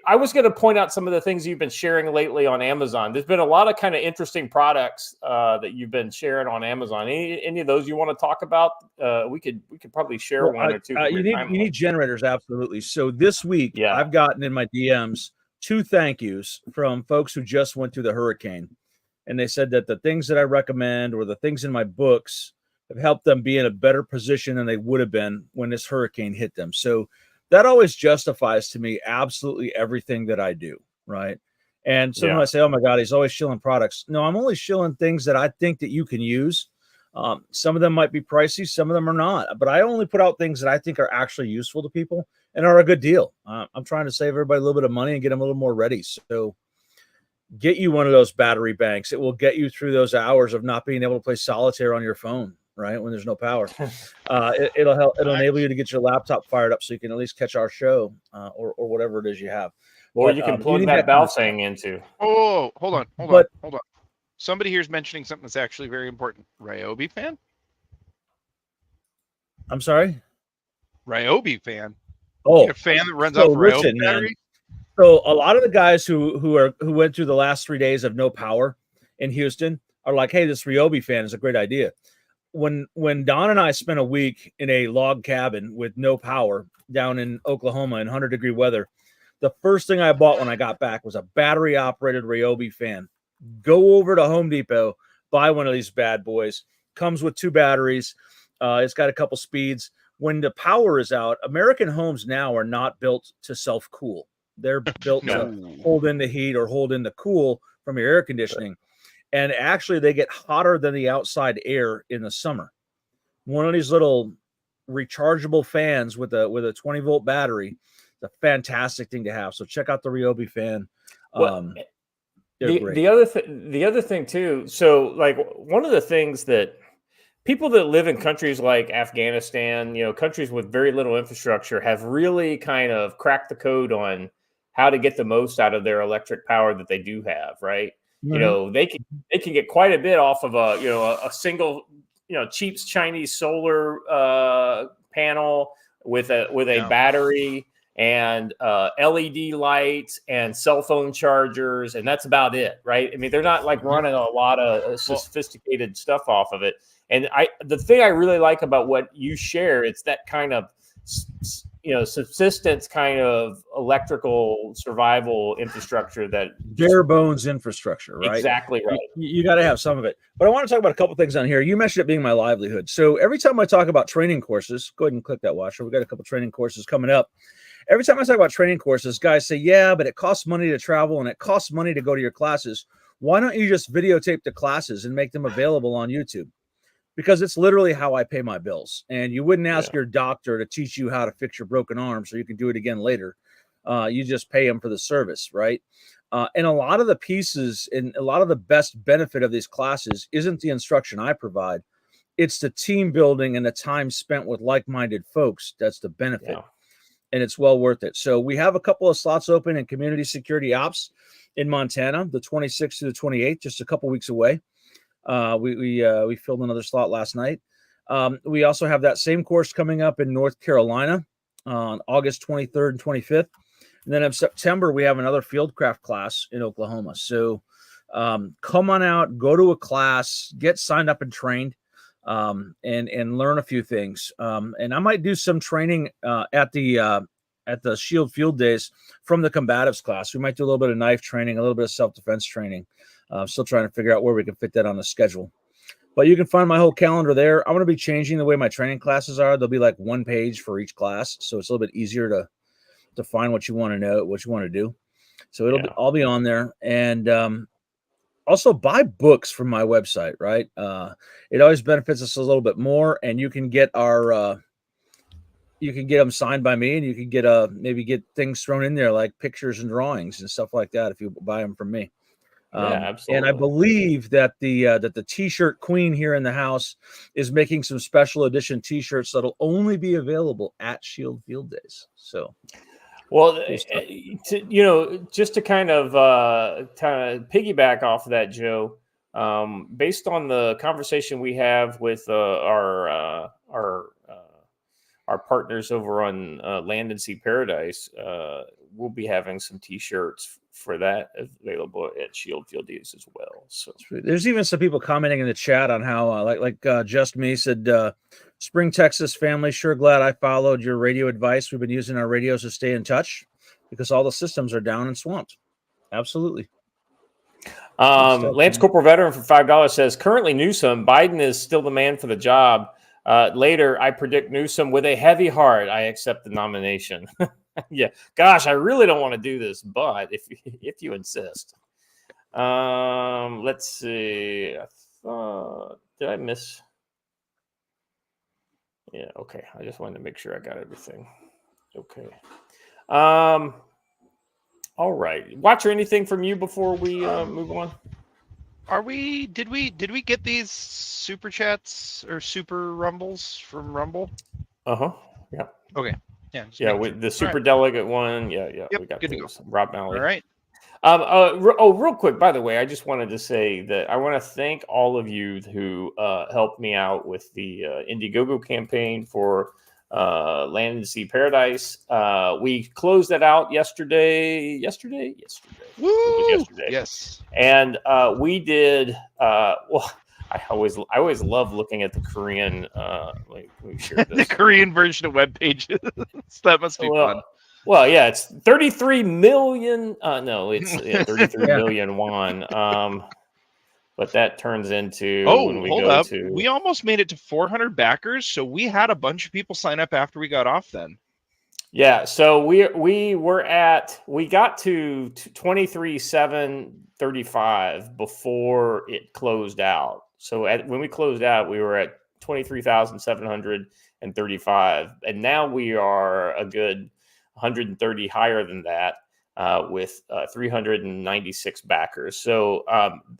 I was going to point out some of the things you've been sharing lately on Amazon. There's been a lot of kind of interesting products that you've been sharing on Amazon. Any of those you want to talk about? We could probably share one or two. You need generators, absolutely. So this week, Yeah. I've gotten in my DMs 2 thank yous from folks who just went through the hurricane, and they said that the things that I recommend or the things in my books have helped them be in a better position than they would have been when this hurricane hit them. So that always justifies to me absolutely everything that I do, right? And so when I say, oh my God, he's always shilling products. No, I'm only shilling things that I think that you can use. Some of them might be pricey, some of them are not. But I only put out things that I think are actually useful to people and are a good deal. I'm trying to save everybody a little bit of money and get them a little more ready. So get you one of those battery banks. It will get you through those hours of not being able to play solitaire on your phone, right, when there's no power. It'll help. It'll enable you to get your laptop fired up so you can at least catch our show or whatever it is you have. Or you can plug that Balsang into. Oh, hold on. Somebody here's mentioning something that's actually very important. Ryobi fan? I'm sorry? Ryobi fan? Oh, a fan that runs off Ryobi battery? So a lot of the guys who went through the last 3 days of no power in Houston are like, hey, this Ryobi fan is a great idea. When Don and I spent a week in a log cabin with no power down in Oklahoma in 100-degree weather, the first thing I bought when I got back was a battery-operated Ryobi fan. Go over to Home Depot, buy one of these bad boys. Comes with 2 batteries. It's got a couple speeds. When the power is out, American homes now are not built to self-cool. They're built to hold in the heat or hold in the cool from your air conditioning. And actually, they get hotter than the outside air in the summer. One of these little rechargeable fans with a 20-volt battery is a fantastic thing to have. So check out the Ryobi fan. The other thing too. So like one of the things that people that live in countries like Afghanistan, countries with very little infrastructure, have really kind of cracked the code on how to get the most out of their electric power that they do have, right? Mm-hmm. They can get quite a bit off of a single, cheap Chinese solar panel with a battery and LED lights and cell phone chargers, and that's about it, right? I mean, they're not like running a lot of sophisticated stuff off of it. And the thing I really like about what you share, it's that kind of subsistence kind of electrical survival infrastructure, that bare bones infrastructure, right? Exactly right. You got to have some of it. But I want to talk about a couple things on here. You mentioned it being my livelihood. So every time I talk about training courses, go ahead and click that washer. We've got a couple training courses coming up. Every time I talk about training courses, guys say, yeah, but it costs money to travel and it costs money to go to your classes. Why don't you just videotape the classes and make them available on YouTube? Because it's literally how I pay my bills. And you wouldn't ask your doctor to teach you how to fix your broken arm so you can do it again later. You just pay them for the service, right? And a lot of the pieces and a lot of the best benefit of these classes isn't the instruction I provide. It's the team building and the time spent with like-minded folks. That's the benefit. Yeah. And it's well worth it. So we have a couple of slots open in community security ops in Montana, the 26th to the 28th, just a couple weeks away. We filled another slot last night. We also have that same course coming up in North Carolina on August 23rd and 25th. And then in September, we have another fieldcraft class in Oklahoma. So come on out, go to a class, get signed up and trained, and learn a few things. And I might do some training at the Shield Field Days from the combatives class. We might do a little bit of knife training, a little bit of self-defense training. Still trying to figure out where we can fit that on the schedule. But you can find my whole calendar there. I'm going to be changing the way my training classes are. There'll be like one page for each class. So it's a little bit easier to find what you want to know, what you want to do. So I'll be on there. And also buy books from my website, right? It always benefits us a little bit more. And you can get you can get them signed by me, and you can get maybe get things thrown in there like pictures and drawings and stuff like that if you buy them from me. Absolutely. And I believe that the T-shirt queen here in the house is making some special edition T-shirts that'll only be available at Shield Field Days. So Well, Cool stuff. just to kind of piggyback off of that, Joe, based on the conversation we have with our partners over on Land and Sea Paradise, we'll be having some T-shirts for that available at Shield Field Days as well. So There's even some people commenting in the chat on how, like Just Me said, Spring, Texas family, sure glad I followed your radio advice. We've been using our radios to stay in touch because all the systems are down and swamped. Absolutely. Lance Corporal Veteran for $5 says, currently Newsom, Biden is still the man for the job. Later, I predict Newsom with a heavy heart. I accept the nomination. Yeah. Gosh, I really don't want to do this, but if you insist. Let's see. Did I miss? Yeah. Okay. I just wanted to make sure I got everything. Okay. All right. Watcher, anything from you before we move on? Did we get these super chats or super rumbles from Rumble? Yeah. Okay. Yeah. With the super delegate one. Yeah. Yep, We got good to those. Rob Malley. All right. Real quick, by the way, I just wanted to say that I want to thank all of you who helped me out with the Indiegogo campaign for Land and Sea Paradise. We closed that out yesterday. Woo! It was yesterday. Yes. And we did. Well, I always love looking at the Korean. We shared this. The Korean version of web pages. That must be fun. Well, yeah, it's 33 million. No, it's 33 million won. But that turns into We almost made it to 400 backers, so we had a bunch of people sign up after we got off. Then, yeah. So we got to 23,735 before it closed out. So when we closed out, we were at 23,735, and now we are a good 130 higher than that. With 396 backers. So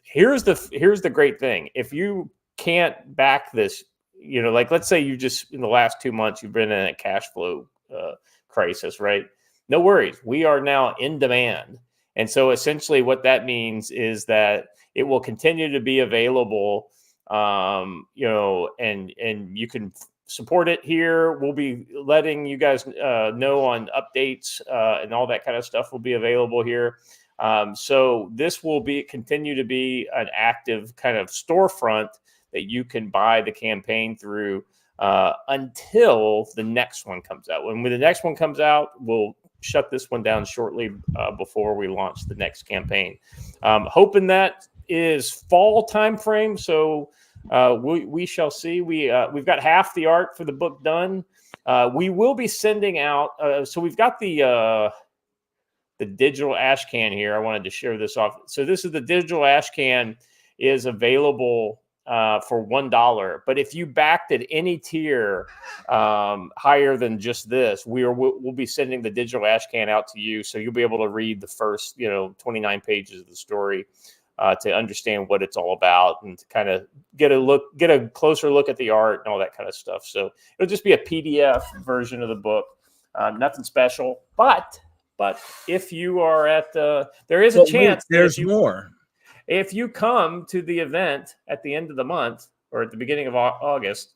here's the great thing. If you can't back this, like let's say you just in the last 2 months you've been in a cash flow crisis, right? No worries. We are now in demand. And so essentially what that means is that it will continue to be available, and you can support it here. We'll be letting you guys know on updates and all that kind of stuff will be available here. So this will continue to be an active kind of storefront that you can buy the campaign through until the next one comes out. When the next one comes out, we'll shut this one down shortly before we launch the next campaign. Hoping that is fall timeframe. So we shall see. We've got half the art for the book done. We will be sending out. So we've got the digital ash can here. I wanted to share this off. So this is the digital ash can is available for $1. But if you backed at any tier higher than just this, we'll be sending the digital ash can out to you, so you'll be able to read the first 29 pages of the story. To understand what it's all about and to kind of get a closer look at the art and all that kind of stuff. So it'll just be a PDF version of the book, nothing special. But if you are at there is a chance. There's more. If you come to the event at the end of the month or at the beginning of August,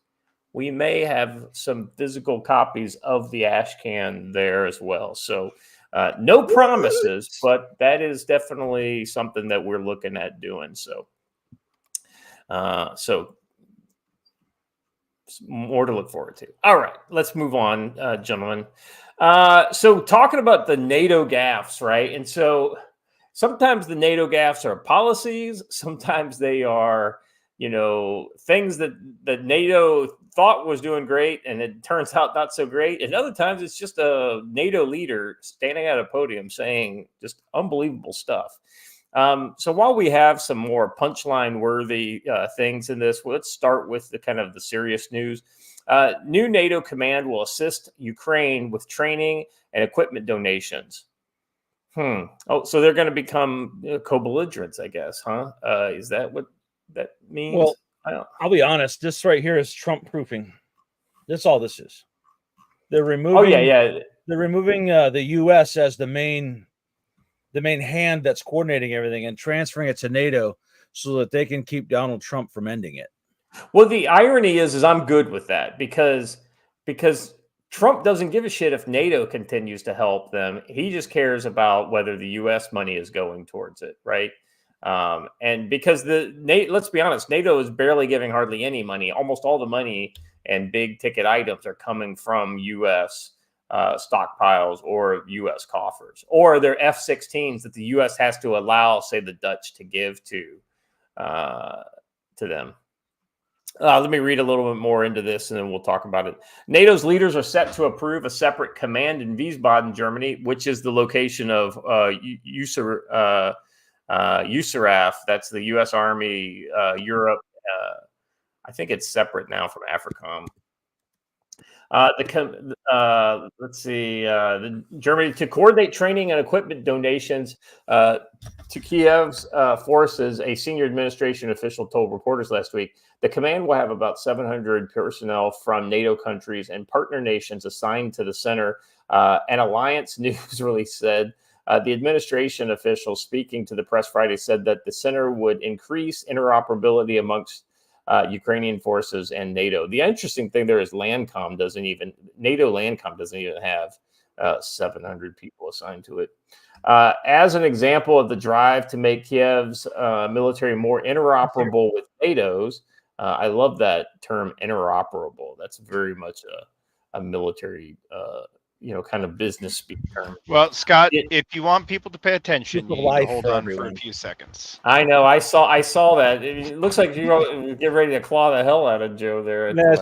we may have some physical copies of the ash can there as well. So. No promises, but that is definitely something that we're looking at doing. So more to look forward to. All right, let's move on, gentlemen. So talking about the NATO gaffs, right? And so sometimes the NATO gaffs are policies. Sometimes they are, things that NATO thought was doing great, and it turns out not so great. And other times it's just a NATO leader standing at a podium saying just unbelievable stuff. So while we have some more punchline worthy things in this, let's start with the kind of the serious news. New NATO command will assist Ukraine with training and equipment donations. Oh, so they're going to become co-belligerents, I guess, huh? Is that what that means? Well, I'll be honest. This right here is Trump proofing. That's all this is. They're removing. Oh yeah. They're removing the U.S. as the main hand that's coordinating everything and transferring it to NATO so that they can keep Donald Trump from ending it. Well, the irony is I'm good with that because Trump doesn't give a shit if NATO continues to help them. He just cares about whether the U.S. money is going towards it, right? And because let's be honest, NATO is barely giving hardly any money. Almost all the money and big ticket items are coming from U.S. Stockpiles or U.S. coffers, or their F-16s that the U.S. has to allow, say, the Dutch to give to them. Let me read a little bit more into this, and then we'll talk about it. NATO's leaders are set to approve a separate command in Wiesbaden, Germany, which is the location of USARAF. That's the U.S. Army, Europe. I think it's separate now from AFRICOM. Let's see. The Germany to coordinate training and equipment donations to Kiev's forces. A senior administration official told reporters last week the command will have about 700 personnel from NATO countries and partner nations assigned to the center. An Alliance news release said the administration official speaking to the press Friday said that the center would increase interoperability amongst Ukrainian forces and NATO. The interesting thing there is NATO Landcom doesn't even have 700 people assigned to it. As an example of the drive to make Kiev's military more interoperable with NATO's, I love that term, interoperable. That's very much a military, kind of business speak term. Well, Scott, if you want people to pay attention, you need to hold on everyone. for a few seconds. I know. I saw that. It looks like you get ready to claw the hell out of Joe there. Yeah,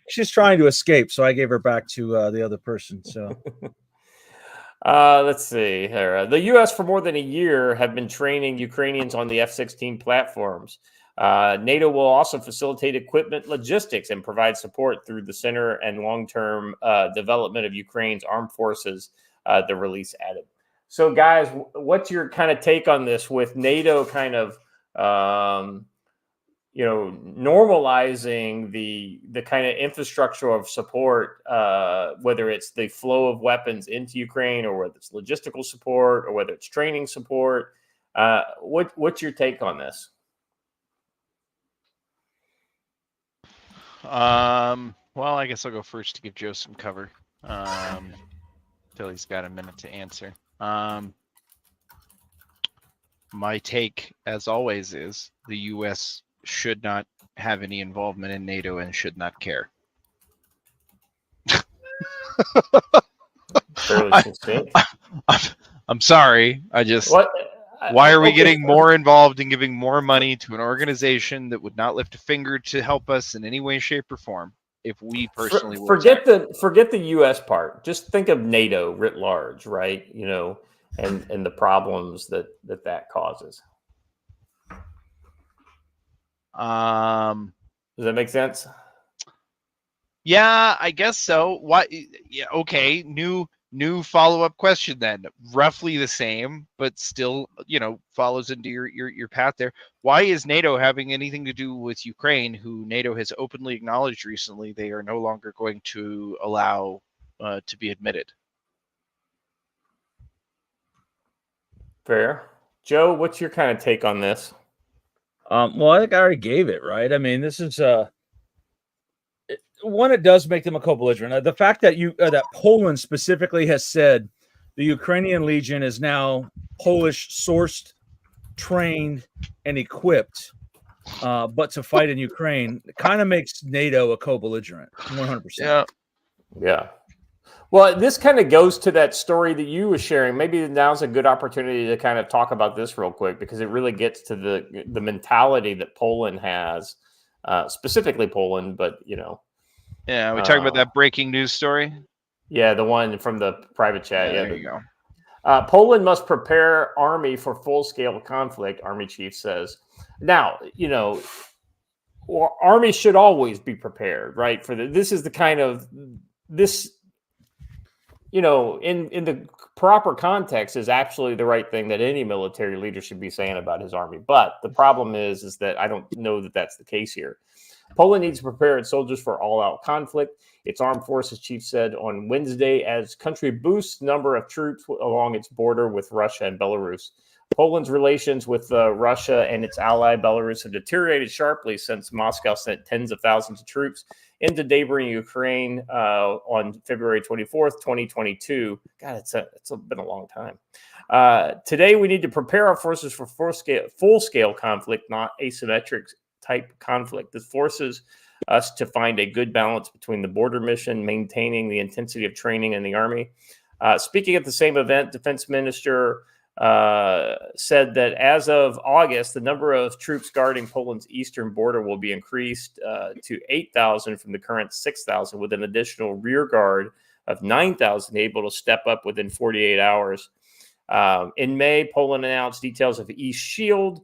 she's trying to escape, so I gave her back to the other person. So. Let's see here. The U.S. for more than a year have been training Ukrainians on the F-16 platforms. NATO will also facilitate equipment logistics and provide support through the center and long-term development of Ukraine's armed forces, the release added. So, guys, what's your kind of take on this with NATO kind of, normalizing the kind of infrastructure of support, whether it's the flow of weapons into Ukraine or whether it's logistical support or whether it's training support? What's your take on this? Well, I guess I'll go first to give Joe some cover. Till he's got a minute to answer. My take, as always, is the U.S. should not have any involvement in NATO and should not care. I'm sorry. Why are we getting more involved in giving more money to an organization that would not lift a finger to help us in any way, shape, or form? If we personally forget the U.S. part, just think of NATO writ large, right? And the problems that causes. Does that make sense? Yeah, I guess so. What? Yeah, okay. New follow-up question then. Roughly the same, but still, follows into your path there. Why is NATO having anything to do with Ukraine, who NATO has openly acknowledged recently they are no longer going to allow to be admitted? Fair. Joe, what's your kind of take on this? Well, I think I already gave it, right? I mean, this is one, it does make them a co-belligerent. The fact that that Poland specifically has said the Ukrainian Legion is now Polish sourced, trained, and equipped, but to fight in Ukraine kind of makes NATO a co-belligerent, 100%. Yeah. Well, this kind of goes to that story that you were sharing. Maybe now's a good opportunity to kind of talk about this real quick, because it really gets to the mentality that Poland has, specifically Poland, but Yeah, we talking about that breaking news story? Yeah, the one from the private chat. Yeah, there you go. Poland must prepare army for full-scale conflict, Army Chief says. Now, army should always be prepared, right? This is the kind of this, in the proper context, is absolutely the right thing that any military leader should be saying about his army. But the problem is that I don't know that that's the case here. Poland needs to prepare its soldiers for all-out conflict, its armed forces chief said on Wednesday, as country boosts number of troops along its border with Russia and Belarus. Poland's relations with Russia and its ally Belarus have deteriorated sharply since Moscow sent tens of thousands of troops into neighboring Ukraine on February 24th, 2022. God, it's been a long time. Today, we need to prepare our forces for full-scale conflict, not asymmetric type conflict. This forces us to find a good balance between the border mission, maintaining the intensity of training in the army. Speaking at the same event, Defense Minister said that as of August, the number of troops guarding Poland's eastern border will be increased to 8,000 from the current 6,000, with an additional rear guard of 9,000 able to step up within 48 hours. In May, Poland announced details of East Shield,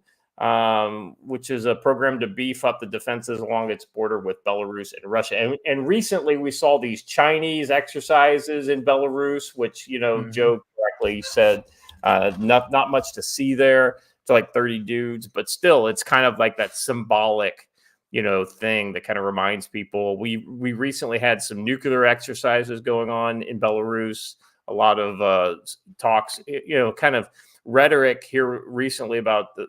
which is a program to beef up the defenses along its border with Belarus and Russia. And recently, we saw these Chinese exercises in Belarus, which, Joe correctly said, not much to see there. It's like 30 dudes, but still, it's kind of like that symbolic, thing that kind of reminds people. We recently had some nuclear exercises going on in Belarus. A lot of talks, kind of rhetoric here recently about the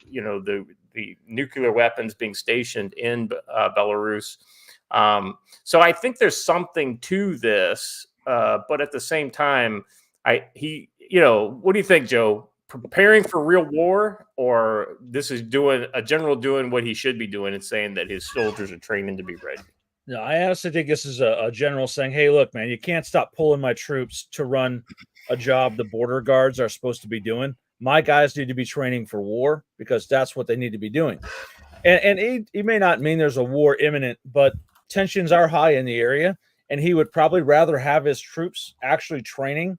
nuclear weapons being stationed in Belarus. So I think there's something to this, but at the same time, what do you think, Joe? Preparing for real war, or this is doing a general doing what he should be doing and saying that his soldiers are training to be ready? No, I honestly think this is a general saying, hey, look, man, you can't stop pulling my troops to run a job the border guards are supposed to be doing. My guys need to be training for war because that's what they need to be doing. And he may not mean there's a war imminent, but tensions are high in the area, and he would probably rather have his troops actually training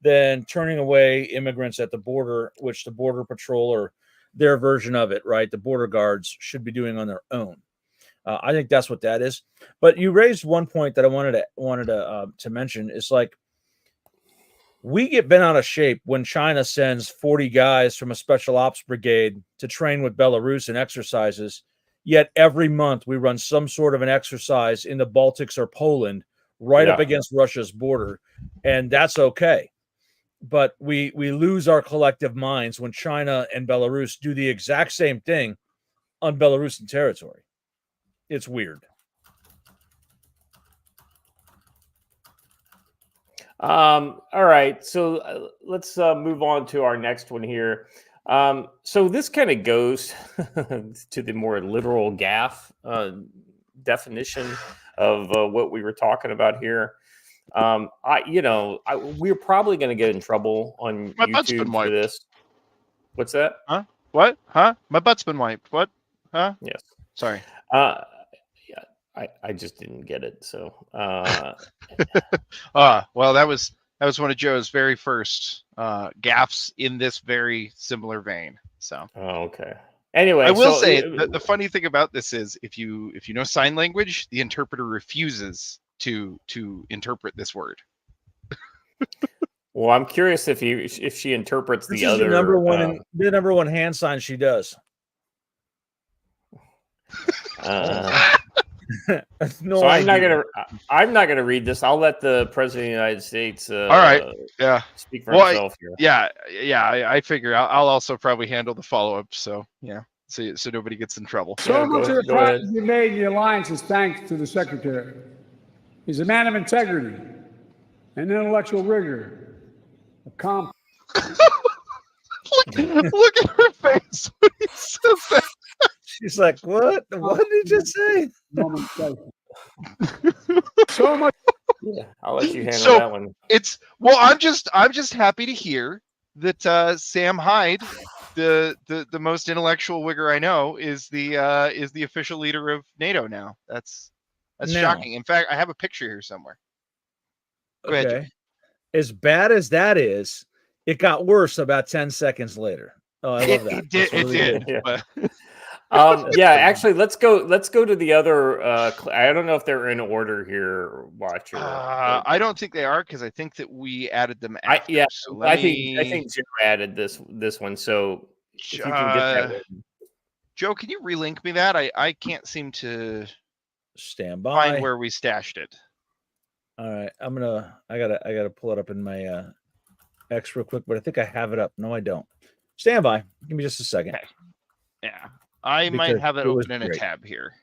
than turning away immigrants at the border, which the Border Patrol or their version of it, right, the border guards should be doing on their own. I think that's what that is. But you raised one point that I wanted to mention. Is like we get bent out of shape when China sends 40 guys from a special ops brigade to train with Belarus in exercises. Yet every month we run some sort of an exercise in the Baltics or Poland right up against Russia's border, and that's okay. But we lose our collective minds when China and Belarus do the exact same thing on Belarusian territory. It's weird. All right. So let's move on to our next one here. So this kind of goes to the more literal Gaff definition of what we were talking about here. We're probably going to get in trouble on YouTube for this. What's that? Huh? What? Huh? My butt's been wiped. What? Huh? Yes. Sorry. I just didn't get it. So, well, that was one of Joe's very first gaffes in this very similar vein. So, okay. Anyway, I will say the funny thing about this is if you know sign language, the interpreter refuses to interpret this word. Well, I'm curious if she interprets this the is other the number one hand sign she does. No, so I'm not gonna read this. I'll let the President of the United States all right, speak for himself here. I figure I'll also probably handle the follow-up, so nobody gets in trouble. So much of the progress we made in the alliance is thanks to the Secretary. He's a man of integrity and intellectual rigor. Look at her face when he says that. She's like, what? What did you say? So much. Yeah, I'll let you handle that one. I'm just happy to hear that Sam Hyde, the most intellectual wigger I know, is the official leader of NATO now. That's shocking. In fact, I have a picture here somewhere. Go ahead, Jimmy. As bad as that is, it got worse about 10 seconds later. Oh, I love that. It did. Yeah. Actually, let's go to the other. I don't know if they're in order here, Watcher. I don't think they are because I think that we added them after. I think Joe added this one. So if you can get that one. Joe, can you relink me that? I can't seem to. stand by. Find where we stashed it. All right, I gotta pull it up in my X real quick, but I think I have it up. No, I don't. Stand by. Give me just a second. Okay. Yeah, I might Because have it it was open in a great. tab here.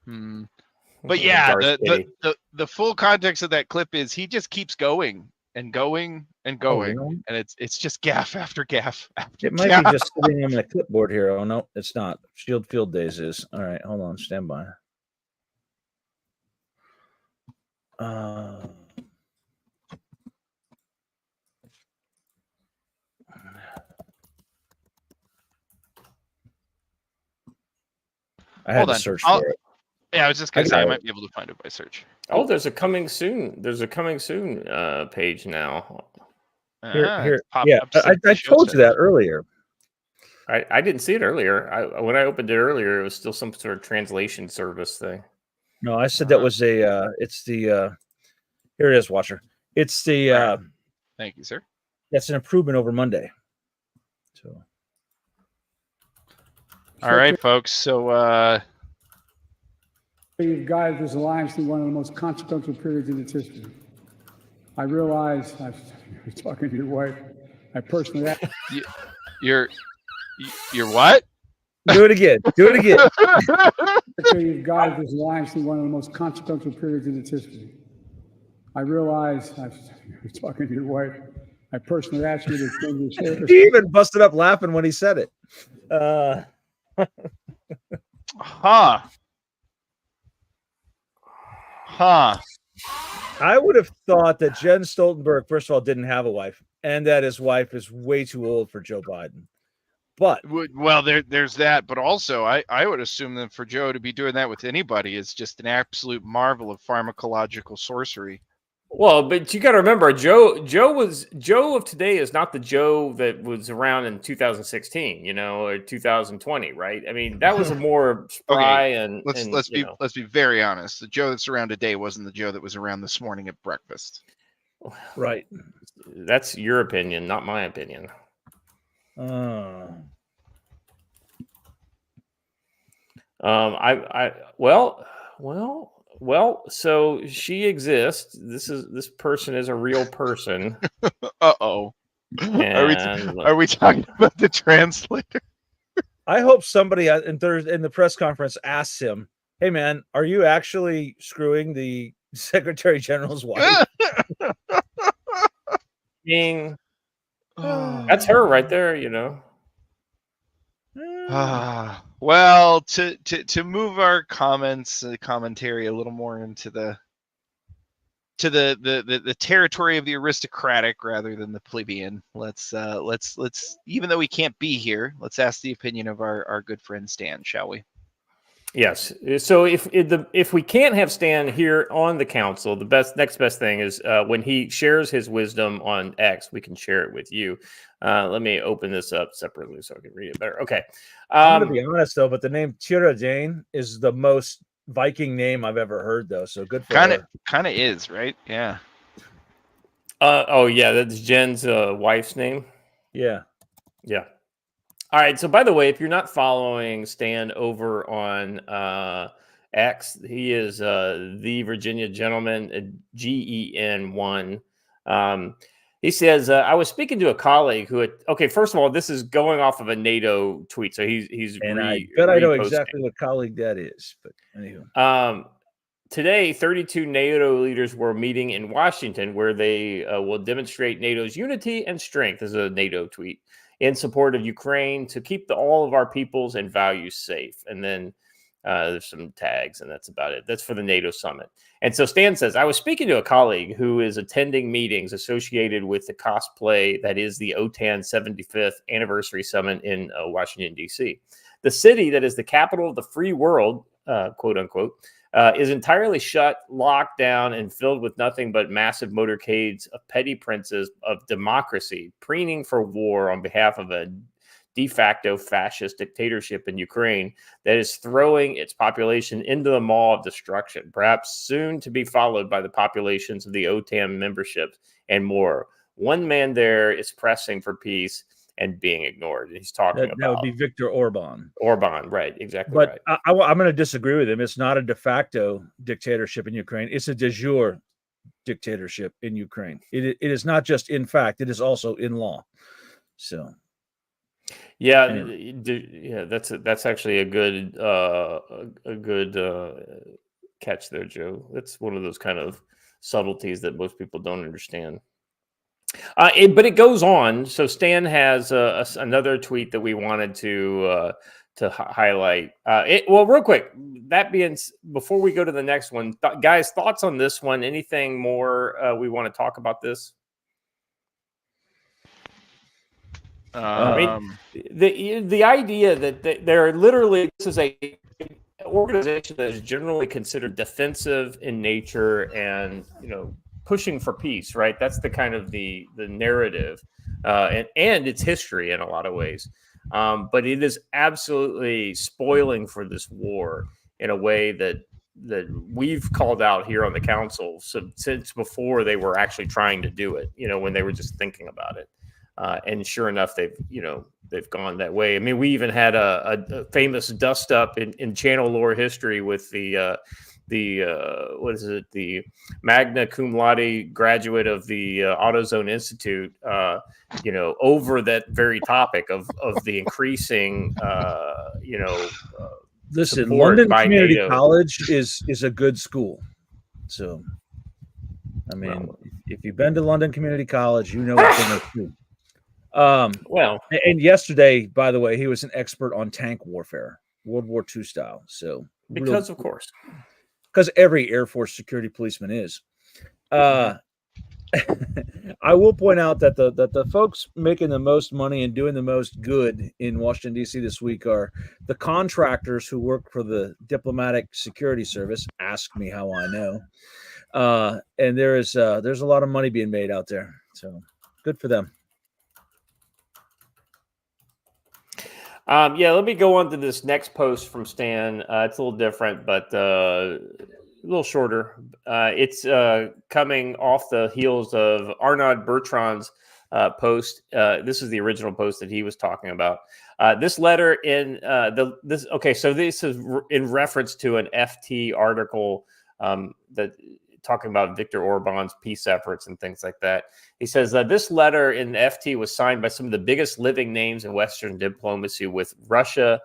But yeah, Darth Kitty. the full context of that clip is he just keeps going and going and going, really? and it's just gaff after gaff after It might gaff. be just sitting on my clipboard here. Oh no, it's not. Shield Field Days is. All right, hold on. Stand by. I had Hold to on. search for it. Yeah, I was just gonna I say I got might it. be able to find it by search. Oh, there's a coming soon. There's a coming soon page now. Here. It's popped Yeah, up since I the show told you started. that earlier. I didn't see it earlier. When I opened it earlier, it was still some sort of translation service thing. No, I said that was a. It's the. Here it is, Watcher. It's the. Thank you, sir. That's an improvement over Monday. So. All right, folks. So You've guided this alliance through one of the most consequential periods in its history. I realize, you're talking to your wife, I personally... you're what? Do it again. Do it again. You've guided this alliance through one of the most consequential periods in its history. I realize, you're talking to your wife, I personally ask you to extend your service. He even busted up laughing when he said it. I would have thought that Jens Stoltenberg, first of all, didn't have a wife, and that his wife is way too old for Joe Biden. But well, there's that. But also, I would assume that for Joe to be doing that with anybody is just an absolute marvel of pharmacological sorcery. Well, but you got to remember, Joe of today is not the Joe that was around in 2016, or 2020, right? I mean, that was a more spry and let's be very honest. The Joe that's around today wasn't the Joe that was around this morning at breakfast. Right. That's your opinion, not my opinion. Well, so she exists. This person is a real person. Uh-oh. Are we talking about the translator? I hope somebody in the press conference asks him, "Hey man, are you actually screwing the Secretary General's wife?" Ding. That's her right there, Well, to move our commentary a little more into the territory of the aristocratic rather than the plebeian. Let's even though we can't be here, let's ask the opinion of our good friend Stan, shall we? Yes. So if we can't have Stan here on the council, the next best thing is when he shares his wisdom on X, we can share it with you. Let me open this up separately so I can read it better. Okay. I'm going to be honest though, but the name Tira Jane is the most Viking name I've ever heard though. So good for her. Kind of is, right? Yeah. Oh yeah, that's Jen's wife's name. Yeah. Yeah. All right. So, by the way, if you're not following Stan over on X, he is the Virginia Gentleman, GEN1. He says, "I was speaking to a colleague who had." Okay, first of all, this is going off of a NATO tweet, so he's. And I bet I know exactly what colleague that is. But anywho, today, 32 NATO leaders were meeting in Washington, where they will demonstrate NATO's unity and strength. This is a NATO tweet. In support of Ukraine to keep all of our peoples and values safe. And then there's some tags, and that's about it. That's for the NATO summit. And so Stan says, I was speaking to a colleague who is attending meetings associated with the cosplay that is the OTAN 75th anniversary summit in Washington, D.C. The city that is the capital of the free world, quote unquote, is entirely shut, locked down, and filled with nothing but massive motorcades of petty princes of democracy, preening for war on behalf of a de facto fascist dictatorship in Ukraine that is throwing its population into the maw of destruction, perhaps soon to be followed by the populations of the OTAN memberships and more. One man there is pressing for peace, and being ignored. He's talking That would about be Viktor Orban. Orban, right? Exactly But right. I'm going to disagree with him. It's not a de facto dictatorship in Ukraine. It's a de jure dictatorship in Ukraine. It is not just in fact; it is also in law. So, Yeah, anyway. yeah, that's actually a good catch there, Joe. That's one of those kind of subtleties that most people don't understand. But it goes on. So Stan has another tweet that we wanted to highlight. Well, real quick. Before we go to the next one, guys, thoughts on this one? Anything more we want to talk about this? I mean, the idea that they're literally, this is a organization that is generally considered defensive in nature and pushing for peace, right? That's the kind of the narrative, and its history in a lot of ways. But it is absolutely spoiling for this war in a way that we've called out here on the council since before they were actually trying to do it. When they were just thinking about it. And sure enough, they've gone that way. I mean, we even had a famous dust up in channel lore history with the what is it? The magna cum laude graduate of the AutoZone Institute, over that very topic of the increasing, listen, support London by Community NATO. College is a good school. So, I mean, if you've been to London Community College, you know what they're going to do. And yesterday, by the way, he was an expert on tank warfare, World War II style. So because of course, because every Air Force security policeman is. I will point out that the folks making the most money and doing the most good in Washington, D.C. this week are the contractors who work for the Diplomatic Security Service. Ask me how I know. And there's a lot of money being made out there. So good for them. Let me go on to this next post from Stan. It's a little different, but a little shorter. It's coming off the heels of Arnaud Bertrand's post. This is the original post that he was talking about. This letter in this. Okay, so this is in reference to an FT article that talking about Viktor Orban's peace efforts and things like that. He says this letter in FT was signed by some of the biggest living names in Western diplomacy with Russia,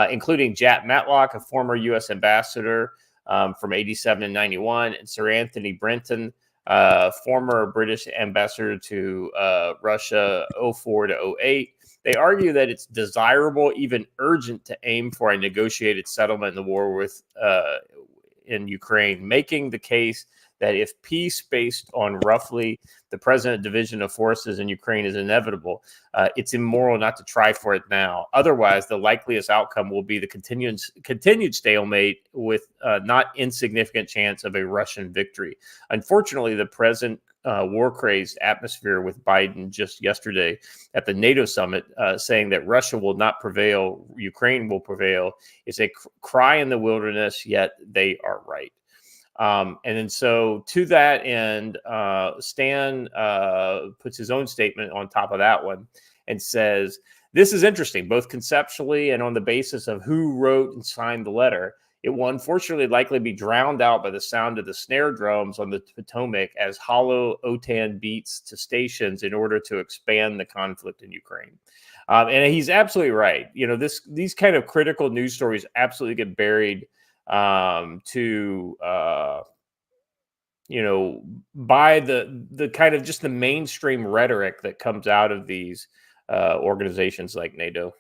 including Jack Matlock, a former U.S. ambassador from 87 and 91, and Sir Anthony Brenton, former British ambassador to Russia 04 to 08. They argue that it's desirable, even urgent, to aim for a negotiated settlement in the war in Ukraine, making the case that if peace based on roughly the present division of forces in Ukraine is inevitable, it's immoral not to try for it now. Otherwise, the likeliest outcome will be the continued stalemate with not insignificant chance of a Russian victory. Unfortunately, the present war-crazed atmosphere with Biden just yesterday at the NATO summit saying that Russia will not prevail, Ukraine will prevail, is a cry in the wilderness, yet they are right. And then so to that end, Stan puts his own statement on top of that one and says, this is interesting, both conceptually and on the basis of who wrote and signed the letter. It will unfortunately likely be drowned out by the sound of the snare drums on the Potomac as hollow OTAN beats to stations in order to expand the conflict in Ukraine. And he's absolutely right. These kind of critical news stories absolutely get buried by the kind of just the mainstream rhetoric that comes out of these organizations like NATO.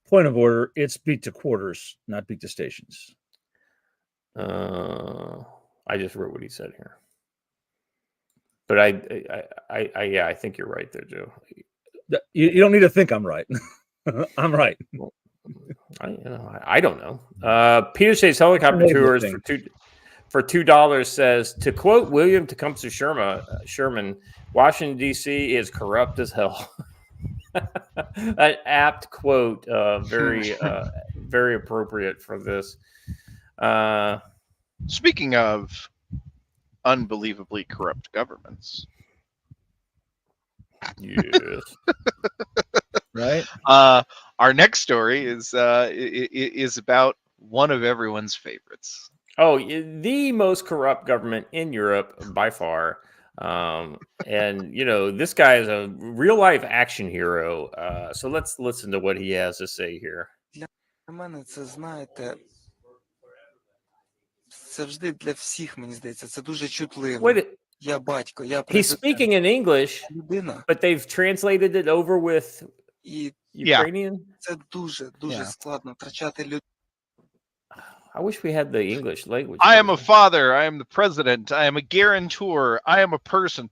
Point of order, it's beat to quarters, not beat to stations. I just wrote what he said here, but I think you're right there, Joe. You don't need to think I'm right. I'm right. I don't know. Peter says helicopter tours for $2 says, to quote William Tecumseh Sherman, Washington D.C. is corrupt as hell. An apt quote, very very appropriate for this. Speaking of unbelievably corrupt governments. Yes. Right? Our next story is about one of everyone's favorites. Oh, the most corrupt government in Europe by far. And this guy is a real life action hero. So let's listen to what he has to say here. Для мене це, знаєте, завжди для всіх, мені здається, це дуже чутливо. Wait, Я батько, я he's президент, speaking in English, людина, but they've translated it over with і Ukrainian. це дуже Yeah. складно втрачати людей. I wish we had the English language. I am a version. father. I am the president. I am a guarantor. I am a person.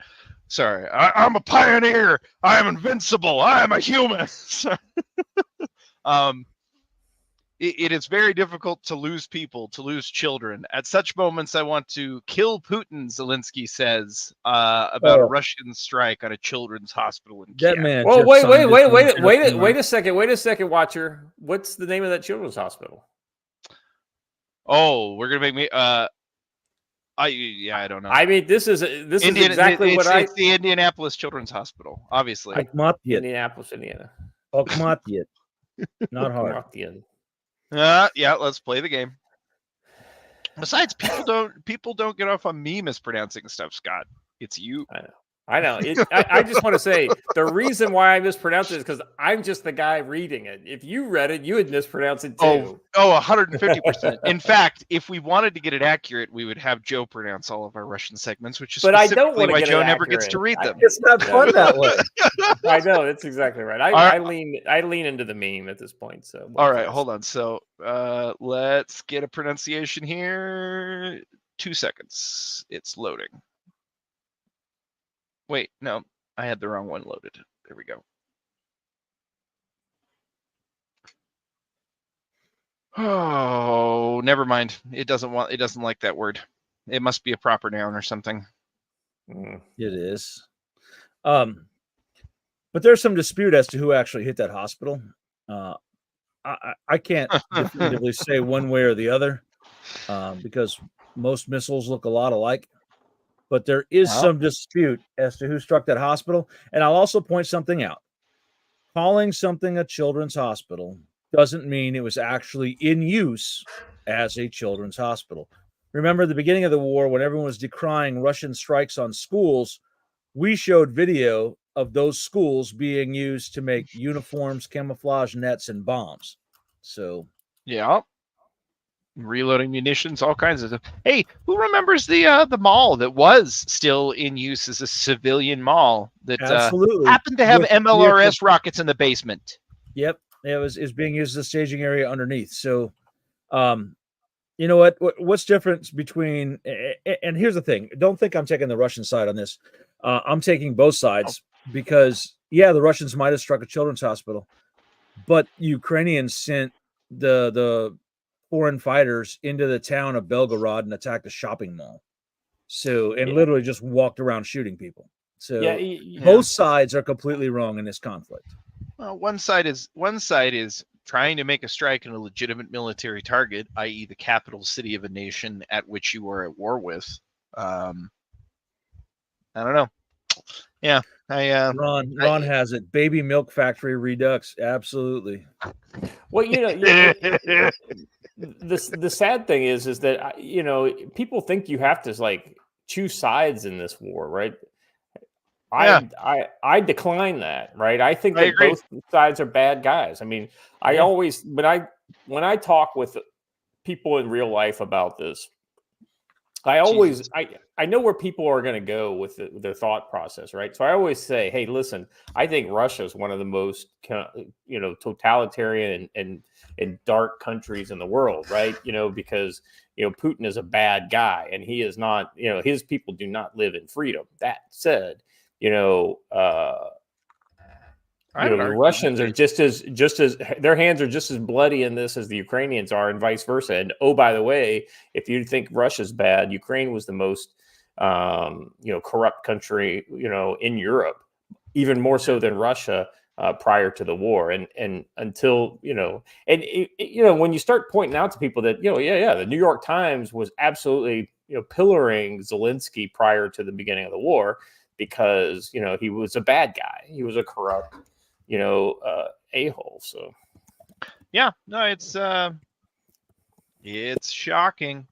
Sorry, I'm a pioneer. I am invincible. I am a human. It is very difficult to lose people, to lose children. At such moments, I want to kill Putin, Zelensky says about a Russian strike on a children's hospital in That Kiev. man. Well, just wait summed this one up. wait a second, Watcher. What's the name of that children's hospital? Oh, we're gonna make me. I don't know. I mean, this is exactly what It's the Indianapolis Children's Hospital, obviously. Akmatyet. Indianapolis, Indiana. Akmatyet. Not hard. Yeah, let's play the game. Besides, people don't get off on me mispronouncing stuff, Scott. It's you. I know. I just want to say the reason why I mispronounce it is because I'm just the guy reading it. If you read it, you would mispronounce it too. 150%. In fact, if we wanted to get it accurate, we would have Joe pronounce all of our Russian segments, which is But I don't specifically want to why get Joe it never gets accurate. to read them. It's not fun that way. I know that's exactly right. I lean into the meme at this point. So All right, hold on. So let's get a pronunciation here. 2 seconds. It's loading. Wait, no, I had the wrong one loaded. There we go. Oh, never mind. It doesn't like that word. It must be a proper noun or something. Mm. It is. But there's some dispute as to who actually hit that hospital. I can't definitively say one way or the other because most missiles look a lot alike. But there is some dispute as to who struck that hospital. And I'll also point something out. Calling something a children's hospital doesn't mean it was actually in use as a children's hospital. Remember, at the beginning of the war, when everyone was decrying Russian strikes on schools, we showed video of those schools being used to make uniforms, camouflage nets, and bombs. So, yeah. Reloading munitions, all kinds of stuff. Hey, who remembers the mall that was still in use as a civilian mall that absolutely happened to have With MLRS rockets in the basement? Yep, is being used as a staging area underneath. So, you know what's different between and here's the thing. Don't think I'm taking the Russian side on this. I'm taking both sides because the Russians might have struck a children's hospital, but Ukrainians sent the foreign fighters into the town of Belgorod and attacked a shopping mall. So, and literally just walked around shooting people. So both sides are completely wrong in this conflict. Well, one side is trying to make a strike on a legitimate military target, i.e. the capital city of a nation at which you are at war with. I don't know. Yeah. Ron has it. Baby milk factory redux. Absolutely. Well, the sad thing is that people think you have to like choose sides in this war, right? I decline that, right? I think that both sides are bad guys. I mean, I always, but when I talk with people in real life about this, I always I know where people are going to go with their thought process, right? So I always say, hey, listen, I think Russia is one of the most totalitarian and dark countries in the world, right? Because Putin is a bad guy and he is not, his people do not live in freedom. That said, the Russians are just as their hands are just as bloody in this as the Ukrainians are, and vice versa. And oh, by the way, if you think Russia's bad, Ukraine was the most corrupt country in Europe, even more so than Russia prior to the war. And until when you start pointing out to people that the New York Times was absolutely pillaring Zelensky prior to the beginning of the war because he was a bad guy, he was a corrupt a-hole. So Yeah, no, it's shocking.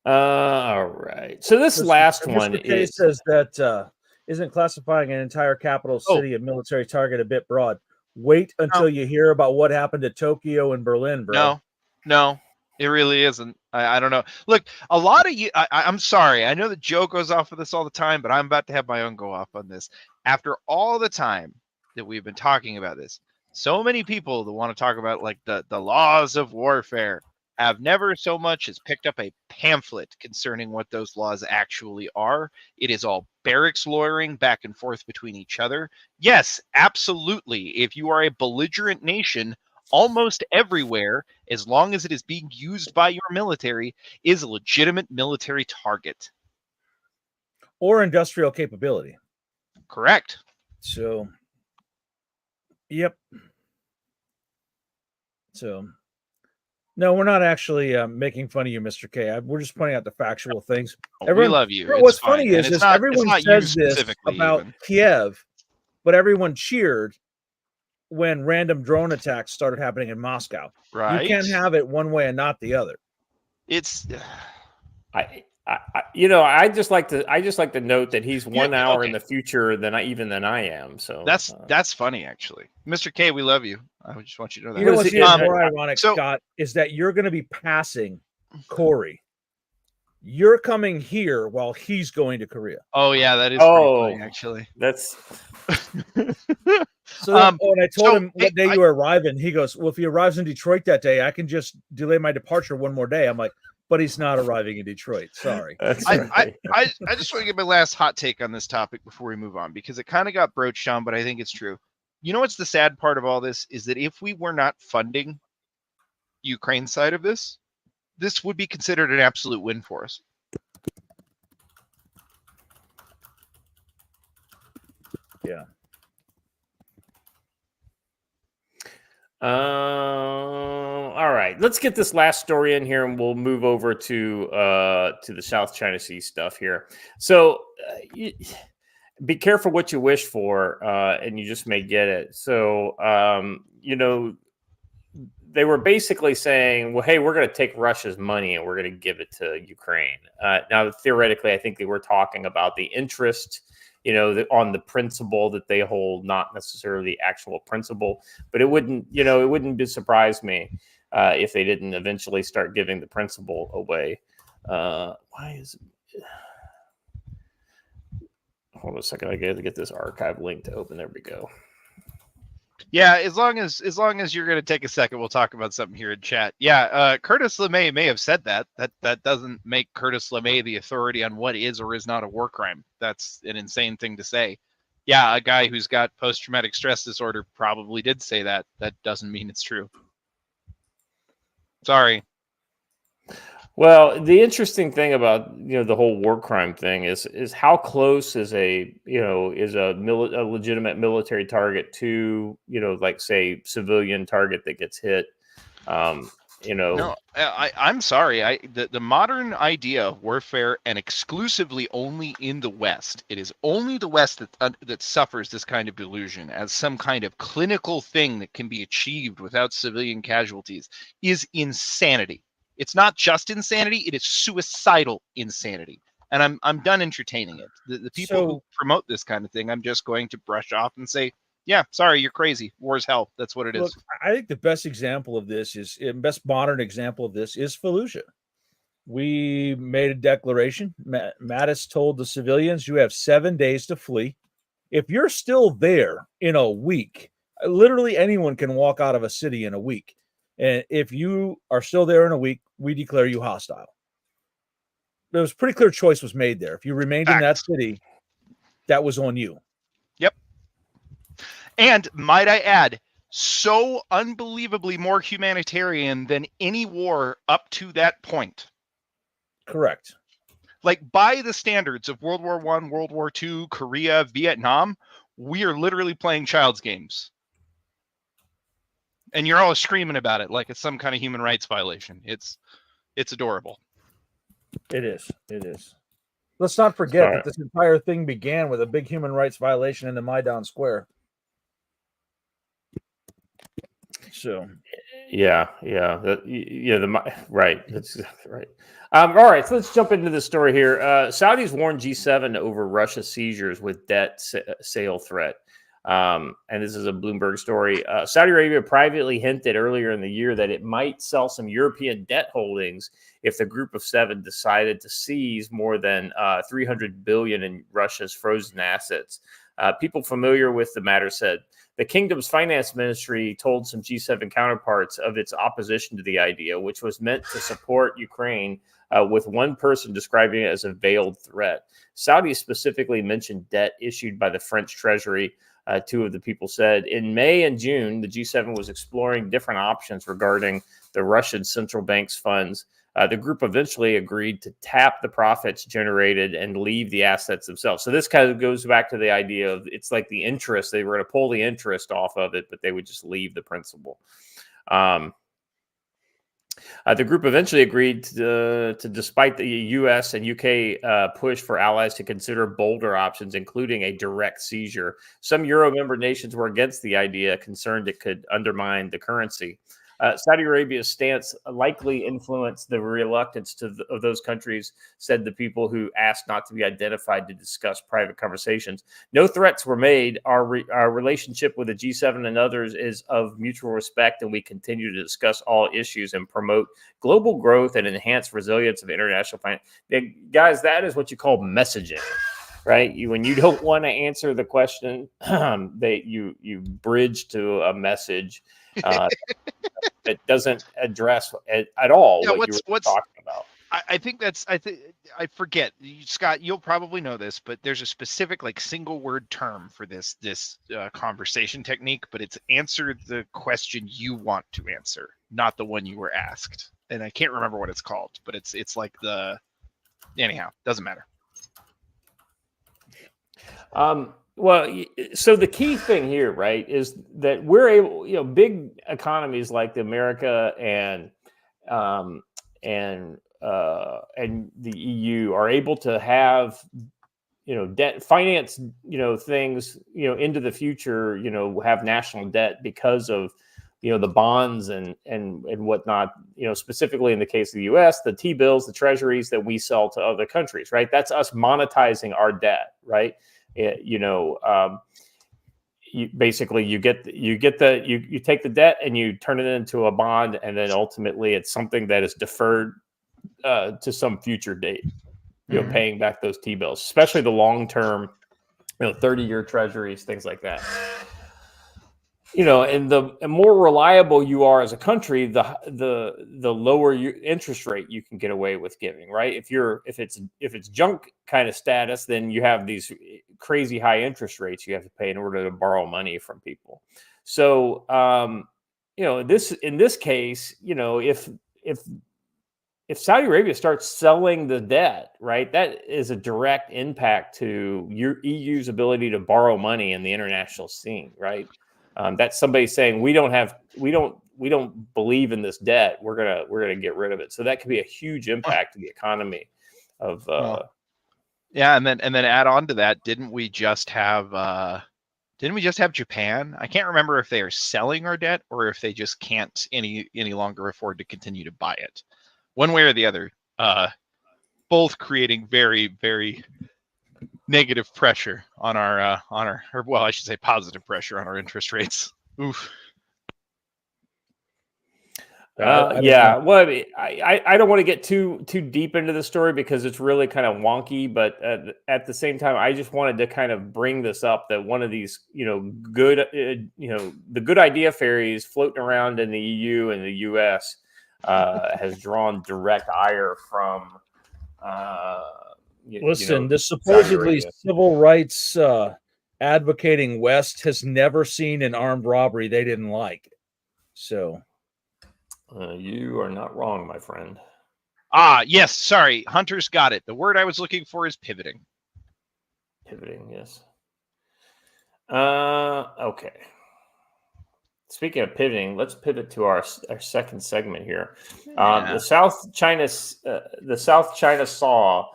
All right. So this Listen, last Mr. one K is says that isn't classifying an entire capital Oh. city a military target a bit broad. Wait until you hear about what happened to Tokyo and Berlin, bro. No, it really isn't. I don't know. Look, a lot of you. I'm sorry. I know that Joe goes off of this all the time, but I'm about to have my own go off on this. After all the time that we've been talking about this, so many people that want to talk about like the laws of warfare have never so much as picked up a pamphlet concerning what those laws actually are. It is all barracks lawyering back and forth between each other. Yes, absolutely. If you are a belligerent nation, almost everywhere, as long as it is being used by your military, is a legitimate military target. Or industrial capability. Correct. So, yep. So, no, we're not actually making fun of you, Mr. K. We're just pointing out the factual things. We love you. What's It's fine. funny And is it's not everyone you says this specifically about even. Kiev, but everyone cheered when random drone attacks started happening in Moscow. Right. You can't have it one way and not the other. It's I just like to note that he's 1 hour okay. in the future than I am. So that's funny, actually. Mr. K, we love you. I just want you to know that. You know what's even more Um, ironic, so- Scott, is that you're going to be passing Corey. You're coming here while he's going to Korea. Oh yeah, that is pretty funny, actually. That's So then, when I told so, him what day you were arriving, he goes, "Well, if he arrives in Detroit that day, I can just delay my departure one more day." I'm like, "But he's not arriving in Detroit. Sorry." that's I right. just want to give my last hot take on this topic before we move on, because it kind of got broached on, but I think it's true. You know what's the sad part of all this is that if we were not funding Ukraine's side of this, this would be considered an absolute win for us. Yeah. All right, let's get this last story in here, and we'll move over to the South China Sea stuff here. So, be careful what you wish for, and you just may get it. So, they were basically saying, well, hey, we're going to take Russia's money and we're going to give it to Ukraine. Now, theoretically, I think they were talking about the interest, on the principle that they hold, not necessarily the actual principle. But it wouldn't surprise me if they didn't eventually start giving the principle away. Why is it? Hold on a second. I got to get this archive link to open. There we go. Yeah, as long as you're going to take a second, we'll talk about something here in chat. Yeah, Curtis LeMay may have said that. That doesn't make Curtis LeMay the authority on what is or is not a war crime. That's an insane thing to say. Yeah, a guy who's got post-traumatic stress disorder probably did say that. That doesn't mean it's true. Sorry. Well, the interesting thing about the whole war crime thing is how close is a legitimate military target to like say civilian target that gets hit. No, I'm sorry. The modern idea of warfare, and exclusively only in the West, it is only the West that suffers this kind of delusion as some kind of clinical thing that can be achieved without civilian casualties, is insanity. It's not just insanity; it is suicidal insanity. And I'm done entertaining it. The people who promote this kind of thing, I'm just going to brush off and say, yeah, sorry, you're crazy. War's hell. That's what it is. I think the best example of this best modern example of this is Fallujah. We made a declaration. Mattis told the civilians, you have 7 days to flee. If you're still there in a week, literally anyone can walk out of a city in a week. And if you are still there in a week, we declare you hostile. There was a pretty clear choice was made there. If you remained in that city, that was on you. Yep. And might I add, so unbelievably more humanitarian than any war up to that point. Correct. Like by the standards of World War I, World War II, Korea, Vietnam, we are literally playing child's games. And you're all screaming about it like it's some kind of human rights violation. It's adorable. It is. It is. Let's not forget that this entire thing began with a big human rights violation in the Maidan Square. So Yeah. Right. That's exactly right. All right, so let's jump into the story here. Saudis warned G7 over Russia seizures with debt sale threat. And this is a Bloomberg story. Saudi Arabia privately hinted earlier in the year that it might sell some European debt holdings if the Group of Seven decided to seize more than $300 billion in Russia's frozen assets. People familiar with the matter said the kingdom's finance ministry told some G7 counterparts of its opposition to the idea, which was meant to support Ukraine, with one person describing it as a veiled threat. Saudis specifically mentioned debt issued by the French Treasury. Two of the people said in May and June, the G7 was exploring different options regarding the Russian central bank's funds. The group eventually agreed to tap the profits generated and leave the assets themselves. So this kind of goes back to the idea of it's like the interest. They were going to pull the interest off of it, but they would just leave the principal. The group eventually agreed to despite the U.S. and U.K. Push for allies to consider bolder options, including a direct seizure. Some Euro member nations were against the idea, concerned it could undermine the currency. Saudi Arabia's stance likely influenced the reluctance of those countries, said the people who asked not to be identified to discuss private conversations. No threats were made. Our relationship with the G7 and others is of mutual respect, and we continue to discuss all issues and promote global growth and enhance resilience of international finance. Guys, that is what you call messaging. Right, when you don't want to answer the question, you bridge to a message that doesn't address at all what you were talking about. I forget, Scott, you'll probably know this, but there's a specific single word term for this conversation technique, but it's answer the question you want to answer, not the one you were asked. And I can't remember what it's called, but it's like anyhow, doesn't matter. Well, so the key thing here, right, is that we're able, big economies like the America and the EU are able to have, debt finance, things, into the future, have national debt because of, the bonds and whatnot, specifically in the case of the U.S., the T-bills, the treasuries that we sell to other countries, right? That's us monetizing our debt, right? You basically you take the debt and you turn it into a bond, and then ultimately it's something that is deferred to some future date. Paying back those T-bills, especially the long-term, 30-year treasuries, things like that. And the more reliable you are as a country, the lower interest rate you can get away with giving, right? If it's junk kind of status, then you have these crazy high interest rates you have to pay in order to borrow money from people. So, in this case, if Saudi Arabia starts selling the debt, right, that is a direct impact to your EU's ability to borrow money in the international scene, right? That's somebody saying we don't believe in this debt. We're gonna get rid of it. So that could be a huge impact to the economy of. Yeah, and then add on to that, didn't we just have Japan? I can't remember if they are selling our debt or if they just can't any longer afford to continue to buy it. One way or the other, both creating very, very negative pressure on our well, I should say positive pressure on our interest rates. Oof. Yeah. Well, I don't want to get too deep into the story because it's really kind of wonky. But at the same time, I just wanted to kind of bring this up that one of these, good, the good idea fairies floating around in the EU and the US has drawn direct ire from. Listen, the supposedly civil rights advocating West has never seen an armed robbery they didn't like. So you are not wrong, my friend. Yes. Sorry. Hunter's got it. The word I was looking for is pivoting. Pivoting. Yes. Okay. Speaking of pivoting, let's pivot to our second segment here. The South China Saw.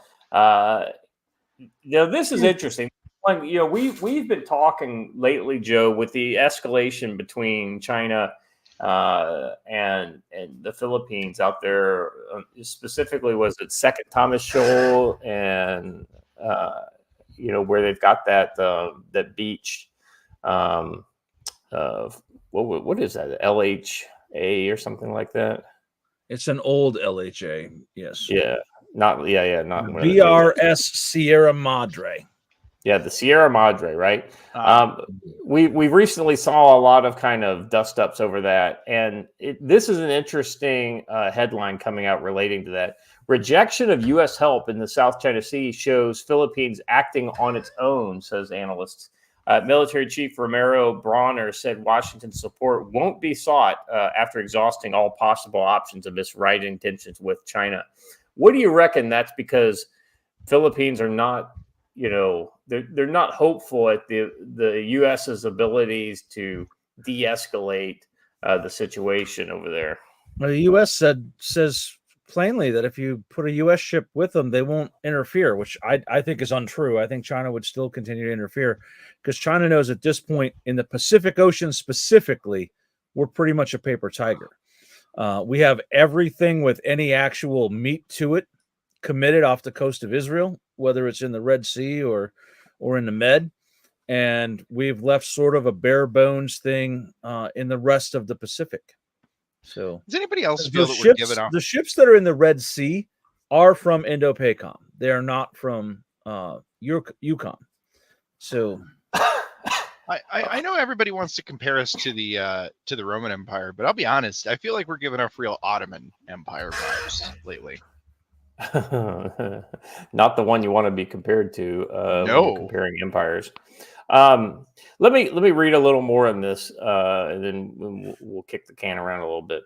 This is interesting. Well, we've been talking lately, Joe, with the escalation between China and the Philippines out there. Specifically, was it Second Thomas Shoal and where they've got that beach. What is that? LHA or something like that? It's an old LHA. Yes. Yeah. Not BRS Sierra Madre. Yeah, the Sierra Madre, right? We recently saw a lot of kind of dust-ups over that, and this is an interesting headline coming out relating to that. Rejection of U.S. help in the South China Sea shows Philippines acting on its own, says analysts. Military Chief Romero Bronner said Washington's support won't be sought after exhausting all possible options amidst rising tensions with China. What do you reckon? That's because Philippines are not, they're not hopeful at the U.S.'s abilities to de-escalate the situation over there. Well, the U.S. says plainly that if you put a U.S. ship with them, they won't interfere, which I think is untrue. I think China would still continue to interfere because China knows at this point in the Pacific Ocean specifically, we're pretty much a paper tiger. We have everything with any actual meat to it committed off the coast of Israel, whether it's in the Red Sea or in the Med. And we've left sort of a bare bones thing in the rest of the Pacific. So does anybody else feel that we're giving up? The ships that are in the Red Sea are from Indo-PACOM. They are not from Yukon. So I know everybody wants to compare us to the Roman Empire, but I'll be honest, I feel like we're giving off real Ottoman Empire vibes lately. Not the one you want to be compared to. No, comparing empires. Let me read a little more on this, and then we'll kick the can around a little bit.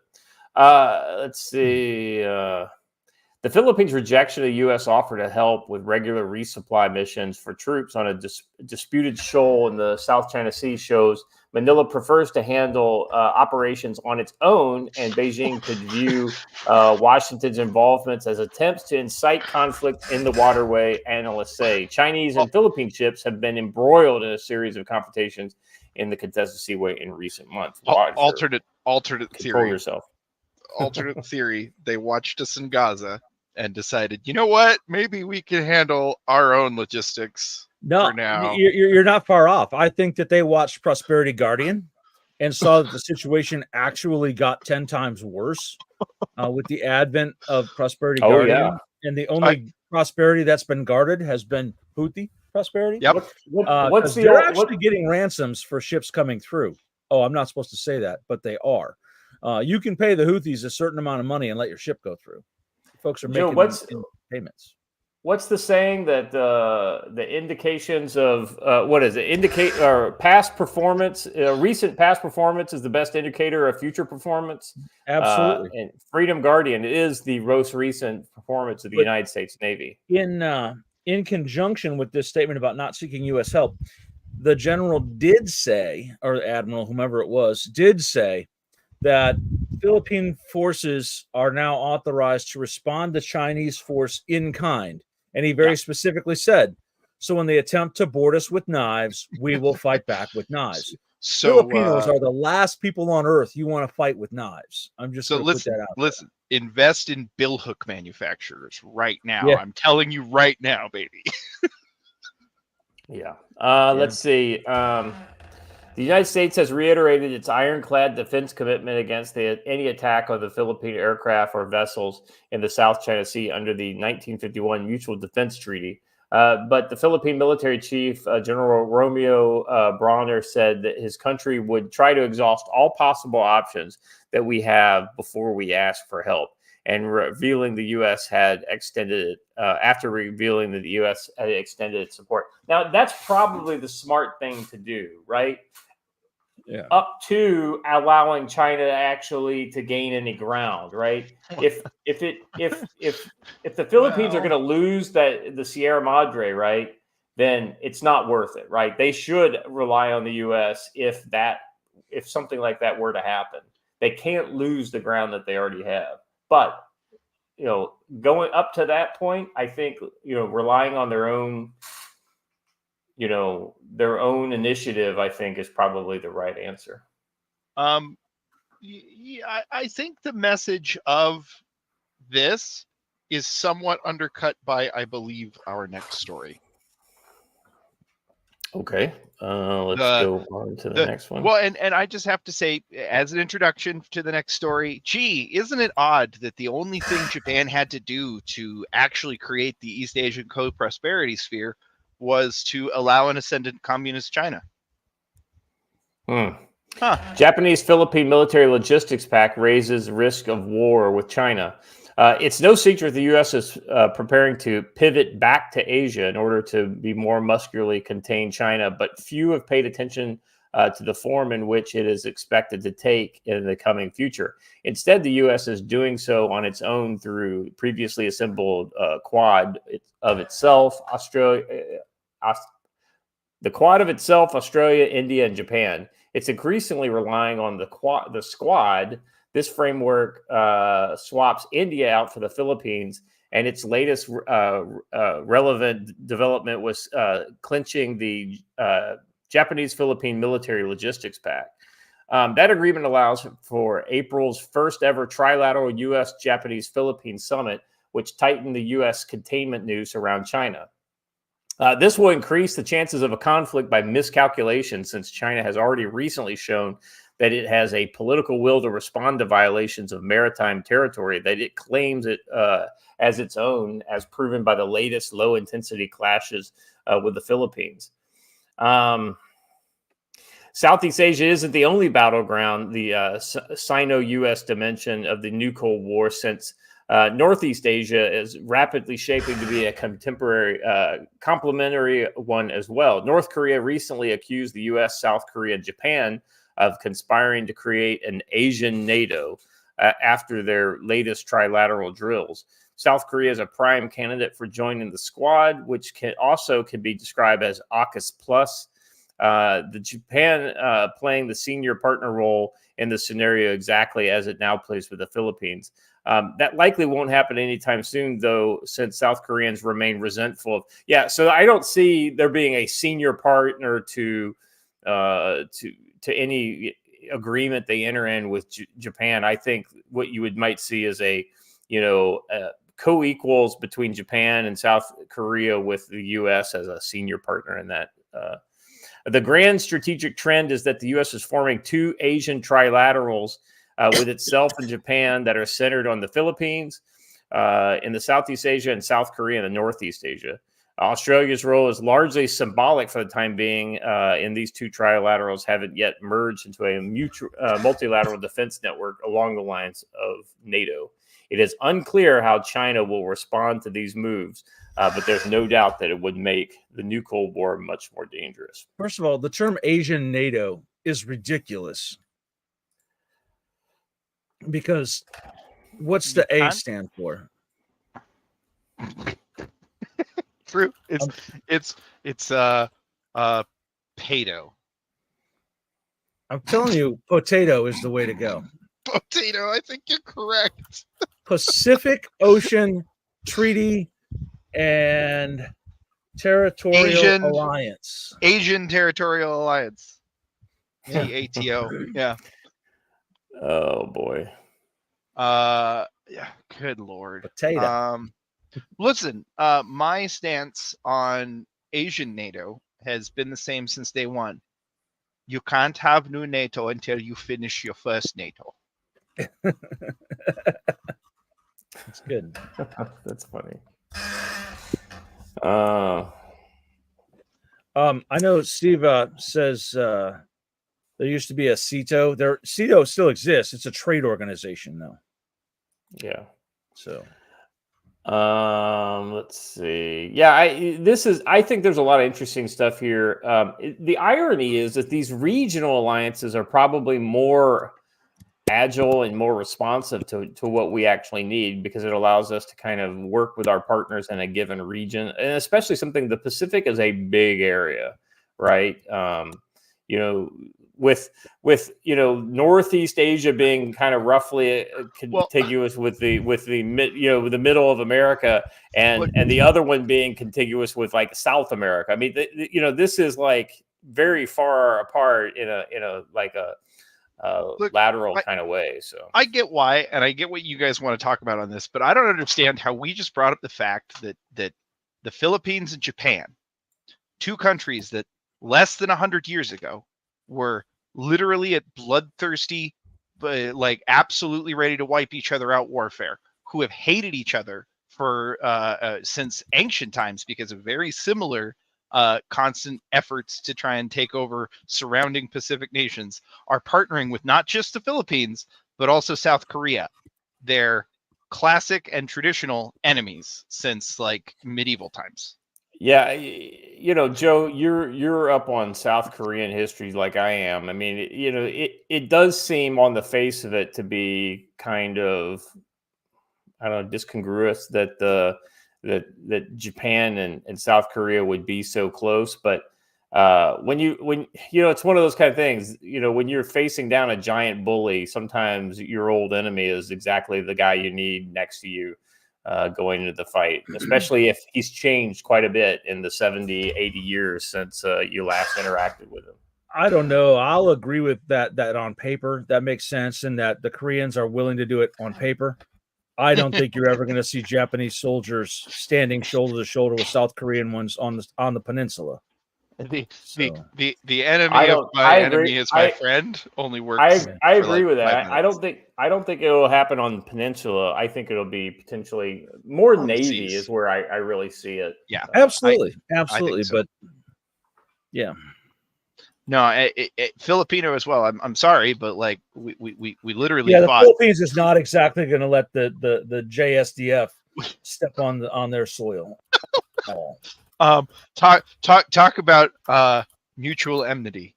Let's see. The Philippines' rejection of the U.S. offer to help with regular resupply missions for troops on a disputed shoal in the South China Sea shows Manila prefers to handle operations on its own, and Beijing could view Washington's involvements as attempts to incite conflict in the waterway, analysts say. Chinese and Philippine ships have been embroiled in a series of confrontations in the contested seaway in recent months. Alternate Control theory. yourself. Alternate theory. They watched us in Gaza and decided, you know what? Maybe we can handle our own logistics. No, for now. You're not far off. I think that they watched Prosperity Guardian and saw that the situation actually got 10 times worse with the advent of Prosperity Guardian. Yeah. And the only prosperity that's been guarded has been Houthi prosperity. Yep. They're actually getting ransoms for ships coming through. Oh, I'm not supposed to say that, but they are. You can pay the Houthis a certain amount of money and let your ship go through. Folks are making payments. What's the saying that the indications of past performance, recent past performance is the best indicator of future performance? Absolutely. And Freedom Guardian is the most recent performance of the United States Navy. In conjunction with this statement about not seeking U.S. help, the general did say, or admiral, whomever it was, did say that Philippine forces are now authorized to respond to Chinese force in kind. And he very specifically said, so when they attempt to board us with knives, we will fight back with knives. So Filipinos are the last people on earth you want to fight with knives. I'm just so put that out. Listen, invest in bill hook manufacturers right now. Yeah. I'm telling you right now, baby. Yeah. Let's see. The United States has reiterated its ironclad defense commitment against any attack on the Philippine aircraft or vessels in the South China Sea under the 1951 Mutual Defense Treaty. But the Philippine military chief, General Romeo Bronner, said that his country would try to exhaust all possible options that we have before we ask for help. And revealing the U.S. had extended after revealing that the U.S. had extended its support. Now, that's probably the smart thing to do, right? Yeah. Up to allowing China actually to gain any ground, right? If the Philippines are going to lose the Sierra Madre, right, then it's not worth it, right? They should rely on the U.S. if something like that were to happen. They can't lose the ground that they already have. But, going up to that point, I think, relying on their own their own initiative, I think, is probably the right answer. I think the message of this is somewhat undercut by, I believe, our next story. Okay, let's go on to the next one. Well, and I just have to say, as an introduction to the next story, gee, isn't it odd that the only thing Japan had to do to actually create the East Asian co-prosperity sphere was to allow an ascendant communist China? Japanese-Philippine military logistics pact raises risk of war with China. It's no secret the U.S. is preparing to pivot back to Asia in order to be more muscularly contain China, but few have paid attention to the form in which it is expected to take in the coming future. Instead, the U.S. is doing so on its own through previously assembled Quad of itself, the Quad of itself, Australia, India, and Japan. It's increasingly relying on the Squad. This framework swaps India out for the Philippines, and its latest relevant development was clinching the Japanese-Philippine military logistics pact. That agreement allows for April's first ever trilateral U.S.-Japanese-Philippine summit, which tightened the U.S. containment noose around China. This will increase the chances of a conflict by miscalculation, since China has already recently shown that it has a political will to respond to violations of maritime territory that it claims it as its own, as proven by the latest low-intensity clashes with the Philippines. Southeast Asia isn't the only battleground, the Sino-U.S. dimension of the new Cold War, since Northeast Asia is rapidly shaping to be a contemporary, complementary one as well. North Korea recently accused the U.S., South Korea, and Japan of conspiring to create an Asian NATO after their latest trilateral drills. South Korea is a prime candidate for joining the Squad, which can be described as AUKUS Plus. The Japan playing the senior partner role in the scenario exactly as it now plays with the Philippines. That likely won't happen anytime soon, though, since South Koreans remain resentful. So I don't see there being a senior partner to any agreement they enter in with Japan. I think what you might see is a co-equals between Japan and South Korea, with the U.S. as a senior partner in that. The grand strategic trend is that the U.S. is forming two Asian trilaterals with itself and Japan that are centered on the Philippines, in the Southeast Asia, and South Korea in the Northeast Asia. Australia's role is largely symbolic for the time being, and these two trilaterals haven't yet merged into a multilateral defense network along the lines of NATO. It is unclear how China will respond to these moves, but there's no doubt that it would make the new Cold War much more dangerous. First of all, the term Asian NATO is ridiculous, because what's the A stand for? True. It's Pato. I'm telling you, potato is the way to go. Potato, I think you're correct. Pacific Ocean Treaty and Territorial Alliance. Asian Territorial Alliance. ATO. Yeah. Oh boy. Yeah. Good Lord. Potato. Listen, my stance on Asian NATO has been the same since day one. You can't have new NATO until you finish your first NATO. That's good. That's funny. I know Steve says there used to be a CETO. CETO still exists. It's a trade organization, though. Yeah. So. Let's see. I think there's a lot of interesting stuff here. The irony is that these regional alliances are probably more agile and more responsive to what we actually need, because it allows us to kind of work with our partners in a given region, and especially the Pacific is a big area, right? with Northeast Asia being kind of roughly contiguous with the the middle of America, and the other one being contiguous with like South America. I mean, this is like very far apart in a lateral kind of way. So I get why, and I get what you guys want to talk about on this, but I don't understand how we just brought up the fact that the Philippines and Japan, two countries that less than 100 years ago were literally at bloodthirsty, like absolutely ready to wipe each other out warfare, who have hated each other for since ancient times because of very similar constant efforts to try and take over surrounding Pacific nations, are partnering with not just the Philippines, but also South Korea. They're classic and traditional enemies since like medieval times. yeah, Joe, you're up on South Korean history like I am. I mean, it does seem on the face of it to be kind of, I don't know, discongruous that that Japan and South Korea would be so close. But when it's one of those kind of things, when you're facing down a giant bully, sometimes your old enemy is exactly the guy you need next to you going into the fight, especially if he's changed quite a bit in the 70, 80 years since you last interacted with him. I don't know. I'll agree with that on paper. That makes sense, and that the Koreans are willing to do it on paper. I don't think you're ever going to see Japanese soldiers standing shoulder to shoulder with South Korean ones on the peninsula. The enemy of my enemy is my friend only works. I agree with that. I don't think it will happen on the peninsula. I think it'll be potentially more Navy is where I really see it. Yeah, absolutely. So. But yeah. No, Filipino as well. I'm sorry, but like we literally the fought. Philippines is not exactly going to let the JSDF step on their soil. Talk about mutual enmity.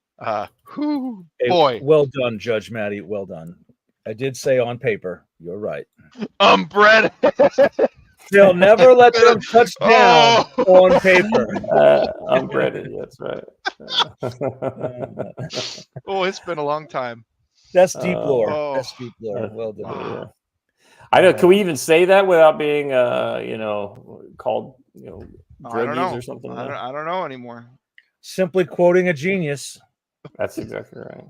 Boy, well done, Judge Maddie. Well done. I did say on paper. You're right. Bread. They'll never let them touch down on paper. Unbreaded, that's right. It's been a long time. That's deep lore. That's deep lore. Well done. Yeah. I know. Can we even say that without being, called, druggies or something? I don't know anymore. Simply quoting a genius. That's exactly right.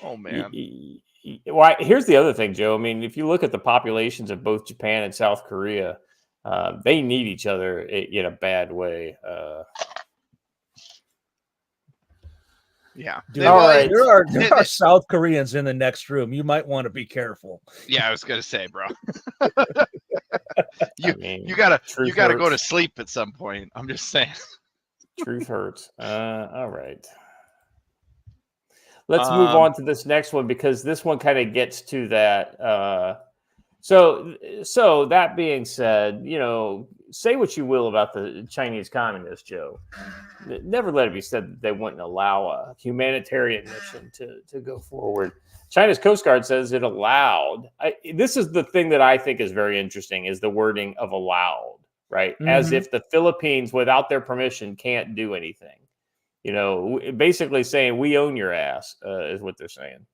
Oh man. Well, here's the other thing, Joe. I mean, if you look at the populations of both Japan and South Korea, they need each other in a bad way. Yeah. Dude, all right. There are South Koreans in the next room. You might want to be careful. Yeah, I was gonna say, bro. you gotta go to sleep at some point. I'm just saying. Truth hurts. All right. Let's move on to this next one, because this one kind of gets to that. So that being said, say what you will about the Chinese communists, Joe. Never let it be said that they wouldn't allow a humanitarian mission to go forward. China's Coast Guard says it allowed. This is the thing that I think is very interesting, is the wording of allowed, right? Mm-hmm. As if the Philippines, without their permission, can't do anything. Basically saying we own your ass is what they're saying.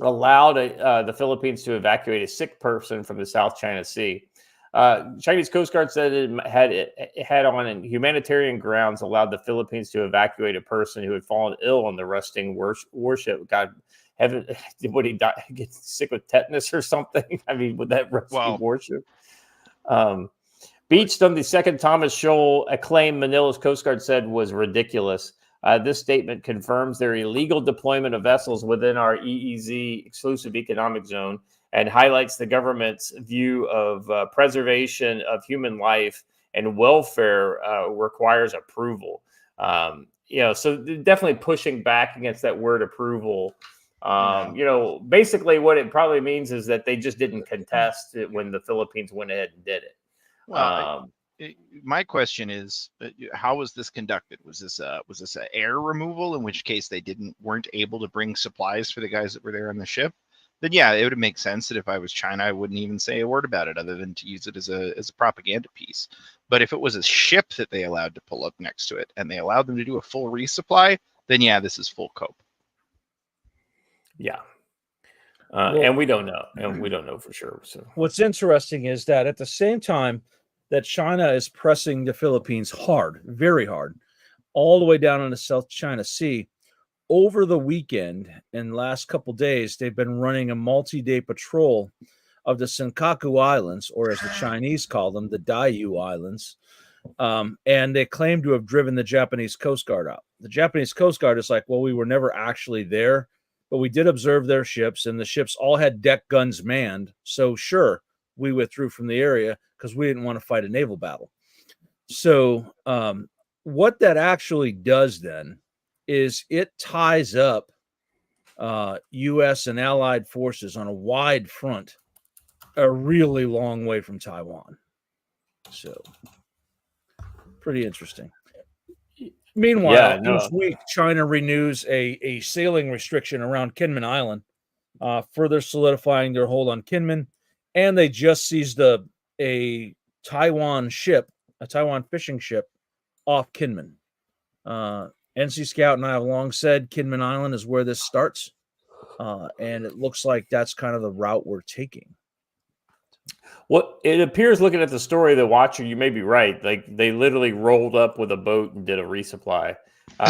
Allowed the Philippines to evacuate a sick person from the South China Sea. Chinese Coast Guard said it had on humanitarian grounds allowed the Philippines to evacuate a person who had fallen ill on the rusting warship. God, would he die, get sick with tetanus or something? I mean, with that rusting warship. Beached on the second Thomas Shoal, a claim Manila's Coast Guard said was ridiculous. This statement confirms their illegal deployment of vessels within our EEZ, exclusive economic zone, and highlights the government's view of preservation of human life and welfare requires approval. So definitely pushing back against that word approval. Basically what it probably means is that they just didn't contest it when the Philippines went ahead and did it. Well, my question is, how was this conducted? Was this a air removal, in which case they weren't able to bring supplies for the guys that were there on the ship? then yeah, it would make sense that if I was China, I wouldn't even say a word about it other than to use it as a propaganda piece. But if it was a ship that they allowed to pull up next to it and they allowed them to do a full resupply, then yeah, this is full cope. Yeah. And we don't know. And we don't know for sure. So what's interesting is that at the same time that China is pressing the Philippines hard, very hard, all the way down in the South China Sea, over the weekend and last couple days, they've been running a multi-day patrol of the Senkaku Islands, or as the Chinese call them, the Diaoyu Islands. And they claim to have driven the Japanese Coast Guard out. The Japanese Coast Guard is like, well, we were never actually there, but we did observe their ships, and the ships all had deck guns manned. So sure, we withdrew from the area because we didn't want to fight a naval battle. So what that actually does then is it ties up U.S. and allied forces on a wide front a really long way from Taiwan. So pretty interesting. Meanwhile, each week, China renews a sailing restriction around Kinmen Island, further solidifying their hold on Kinmen. And they just seized a Taiwan ship, a Taiwan fishing ship, off Kinmen. NC Scout and I have long said Kinmen Island is where this starts, and it looks like that's kind of the route we're taking. Well, it appears, looking at the story of the Watcher, you may be right. Like, they literally rolled up with a boat and did a resupply.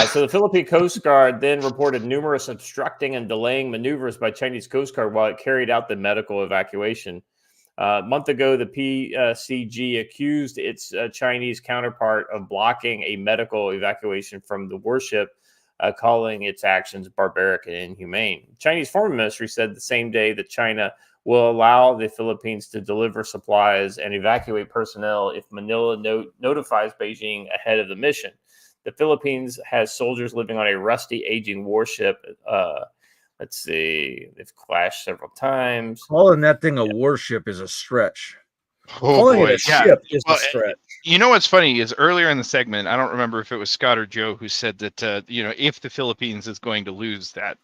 So the Philippine Coast Guard then reported numerous obstructing and delaying maneuvers by Chinese Coast Guard while it carried out the medical evacuation. A month ago, the PCG accused its Chinese counterpart of blocking a medical evacuation from the warship, calling its actions barbaric and inhumane. Chinese Foreign Ministry said the same day that China will allow the Philippines to deliver supplies and evacuate personnel if Manila notifies Beijing ahead of the mission. The Philippines has soldiers living on a rusty, aging warship. Let's see, they've clashed several times. Calling that thing a warship is a stretch. Oh, Calling boy. it a ship is a stretch. You know what's funny is earlier in the segment, I don't remember if it was Scott or Joe who said that if the Philippines is going to lose that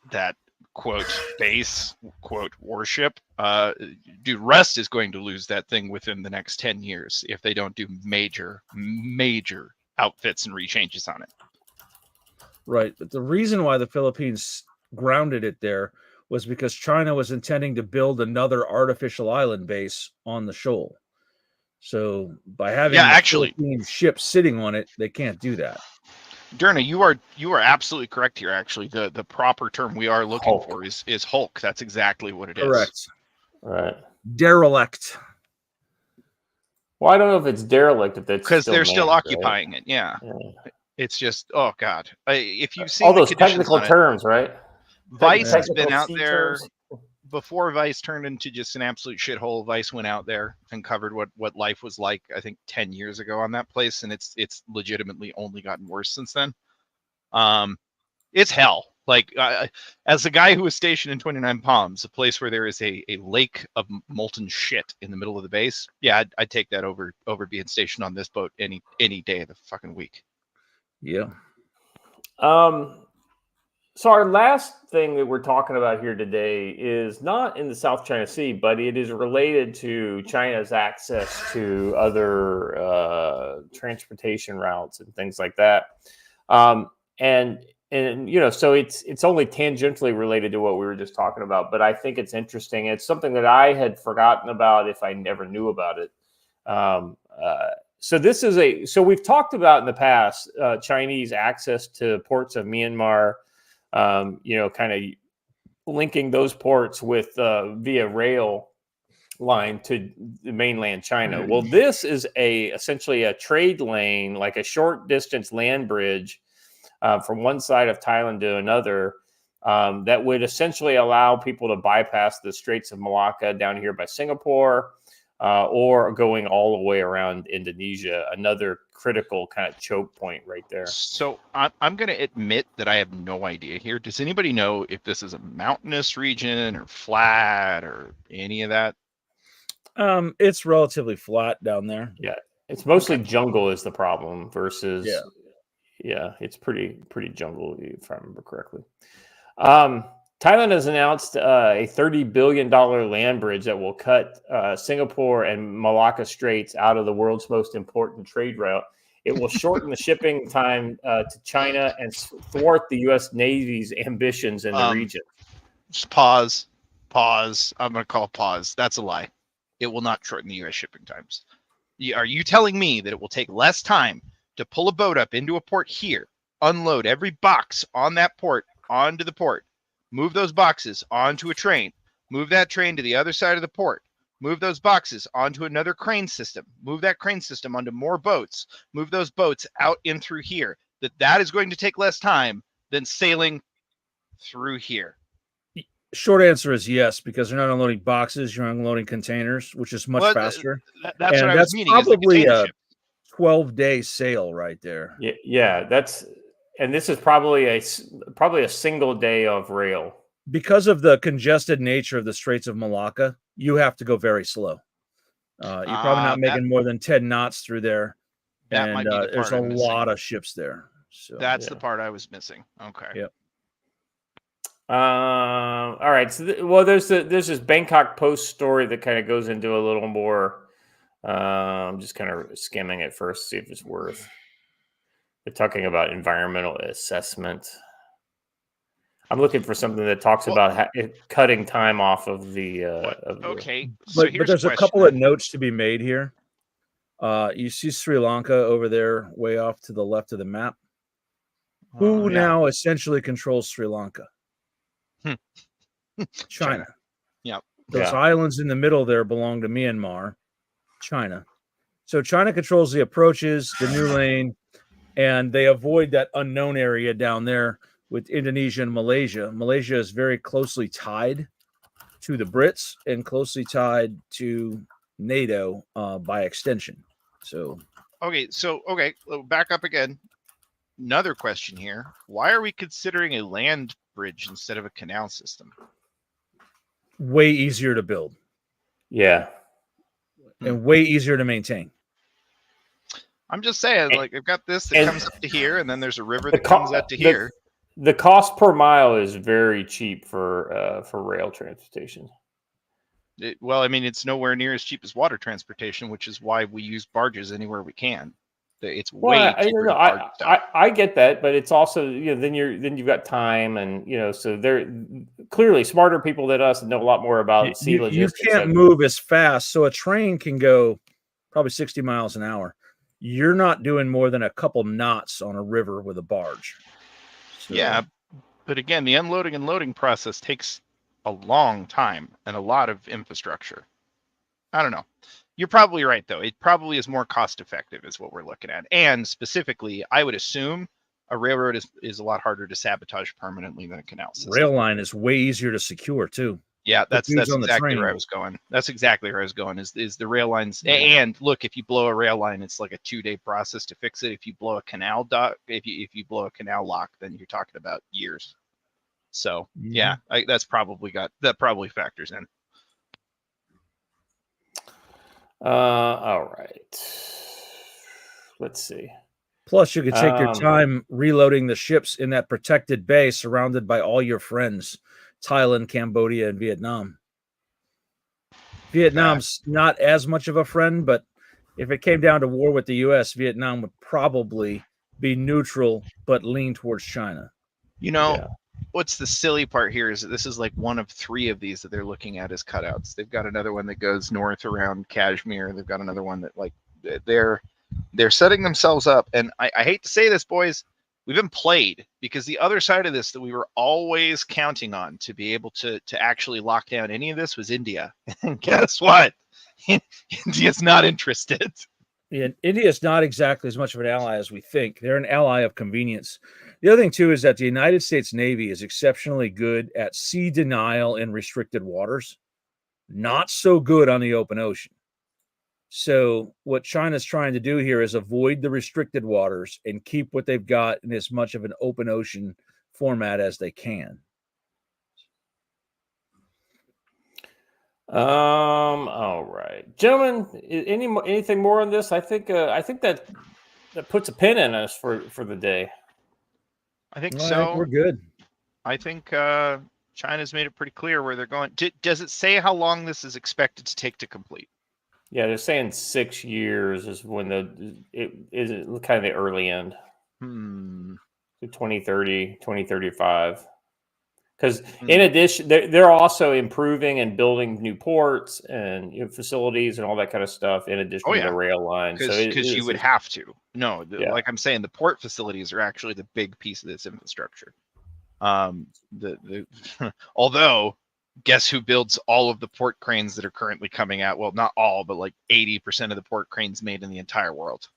quote base quote warship, Rust is going to lose that thing within the next 10 years if they don't do major outfits and rechanges on it. Right, but the reason why the Philippines grounded it there was because China was intending to build another artificial island base on the shoal. So by having Philippine ships sitting on it, they can't do that. Derna, you are absolutely correct here. Actually, the proper term we are looking for is Hulk. That's exactly what it is. Correct. Right. Derelict. Well, I don't know if it's derelict if it's because they're still manned, occupying it. Yeah. It's just God. If you see all those technical terms, right? Vice has been out there before Vice turned into just an absolute shithole. Vice went out there and covered what life was like, I think 10 years ago on that place, and it's legitimately only gotten worse since then. It's hell. Like, as a guy who was stationed in 29 Palms, a place where there is a lake of molten shit in the middle of the base, yeah, I'd take that over being stationed on this boat any day of the fucking week. Yeah. So our last thing that we're talking about here today is not in the South China Sea, but it is related to China's access to other transportation routes and things like that. And so it's only tangentially related to what we were just talking about, but I think it's interesting. It's something that I had forgotten about if I never knew about it. So we've talked about in the past Chinese access to ports of Myanmar. Kind of linking those ports with via rail line to the mainland China. Well, this is essentially a trade lane, like a short distance land bridge from one side of Thailand to another that would essentially allow people to bypass the Straits of Malacca down here by Singapore or going all the way around Indonesia, another critical kind of choke point right there. So I'm going to admit that I have no idea here. Does anybody know if this is a mountainous region or flat or any of that? It's relatively flat down there. Yeah, it's mostly jungle is the problem versus it's pretty jungle if I remember correctly. Thailand has announced a $30 billion land bridge that will cut Singapore and Malacca Straits out of the world's most important trade route. It will shorten the shipping time to China and thwart the U.S. Navy's ambitions in the region. Just pause. I'm going to call pause. That's a lie. It will not shorten the U.S. shipping times. Are you telling me that it will take less time to pull a boat up into a port here, unload every box on that port onto the port, move those boxes onto a train, move that train to the other side of the port, move those boxes onto another crane system, move that crane system onto more boats, move those boats out in through here, that is going to take less time than sailing through here? Short answer is yes, because you're not unloading boxes, you're unloading containers, which is much faster. That's what I was meaning. Probably a 12-day sail right there. Yeah, and this is probably a single day of rail. Because of the congested nature of the Straits of Malacca, you have to go very slow. You're probably not making more than 10 knots through there. That might be the part there's a lot of ships there. So that's the part I was missing. Okay. Yep. All right. So, there's this Bangkok Post story that kind of goes into a little more. I'm just kind of skimming it first, to see if it's worth. They're talking about environmental assessment. I'm looking for something that talks about cutting time off of the. Okay. But there's a couple of notes to be made here. You see Sri Lanka over there, way off to the left of the map. Who now essentially controls Sri Lanka? China. Yeah. Those islands in the middle there belong to Myanmar, China. So China controls the approaches, the new lane, and they avoid that unknown area down there with Indonesia and Malaysia. Malaysia is very closely tied to the Brits and closely tied to NATO by extension. So back up again. Another question here. Why are we considering a land bridge instead of a canal system? Way easier to build. Yeah. And way easier to maintain. I'm just saying, like, I've got this that comes up to here, and then there's a river that comes up to here. The cost per mile is very cheap for rail transportation. Well, I mean, it's nowhere near as cheap as water transportation, which is why we use barges anywhere we can. It's way cheaper. I get that, but it's also, then you've got time, and so they're clearly smarter people than us and know a lot more about sea logistics. You can't move as fast, so a train can go probably 60 miles an hour. You're not doing more than a couple knots on a river with a barge. So. Yeah, but again, the unloading and loading process takes a long time and a lot of infrastructure. I don't know. You're probably right, though. It probably is more cost effective is what we're looking at. And specifically, I would assume a railroad is a lot harder to sabotage permanently than a canal system. Rail line is way easier to secure, too. Yeah, that's exactly where I was going. That's exactly where I was going is the rail lines. Yeah. And look, if you blow a rail line, it's like a 2-day process to fix it. If you blow a canal if you blow a canal lock, then you're talking about years. So yeah, that probably factors in. All right. Let's see. Plus, you could take your time reloading the ships in that protected bay surrounded by all your friends, Thailand, Cambodia, and Vietnam. Vietnam's not as much of a friend, but if it came down to war with the U.S., Vietnam would probably be neutral, but lean towards China. What's the silly part here is that this is like one of 3 of these that they're looking at as cutouts. They've got another one that goes north around Kashmir. They've got another one that they're setting themselves up. And I hate to say this, boys, we've been played, because the other side of this that we were always counting on to be able to actually lock down any of this was India. And guess what? India's not interested. Yeah, India is not exactly as much of an ally as we think. They're an ally of convenience. The other thing, too, is that the United States Navy is exceptionally good at sea denial in restricted waters, not so good on the open ocean. So what China's trying to do here is avoid the restricted waters and keep what they've got in as much of an open ocean format as they can. All right, gentlemen, anything more on this? I think that puts a pin in us for the day. I think so. We're good. I think China's made it pretty clear where they're going. Does it say how long this is expected to take to complete? Yeah, they're saying 6 years is when it is kind of the early end. To 2030, 2035. Because in addition, they're also improving and building new ports and facilities and all that kind of stuff in addition to the rail line. Because you would have to. No, Yeah. like I'm saying, the port facilities are actually the big piece of this infrastructure. Although, guess who builds all of the port cranes that are currently coming out? Well, not all, but like 80% of the port cranes made in the entire world.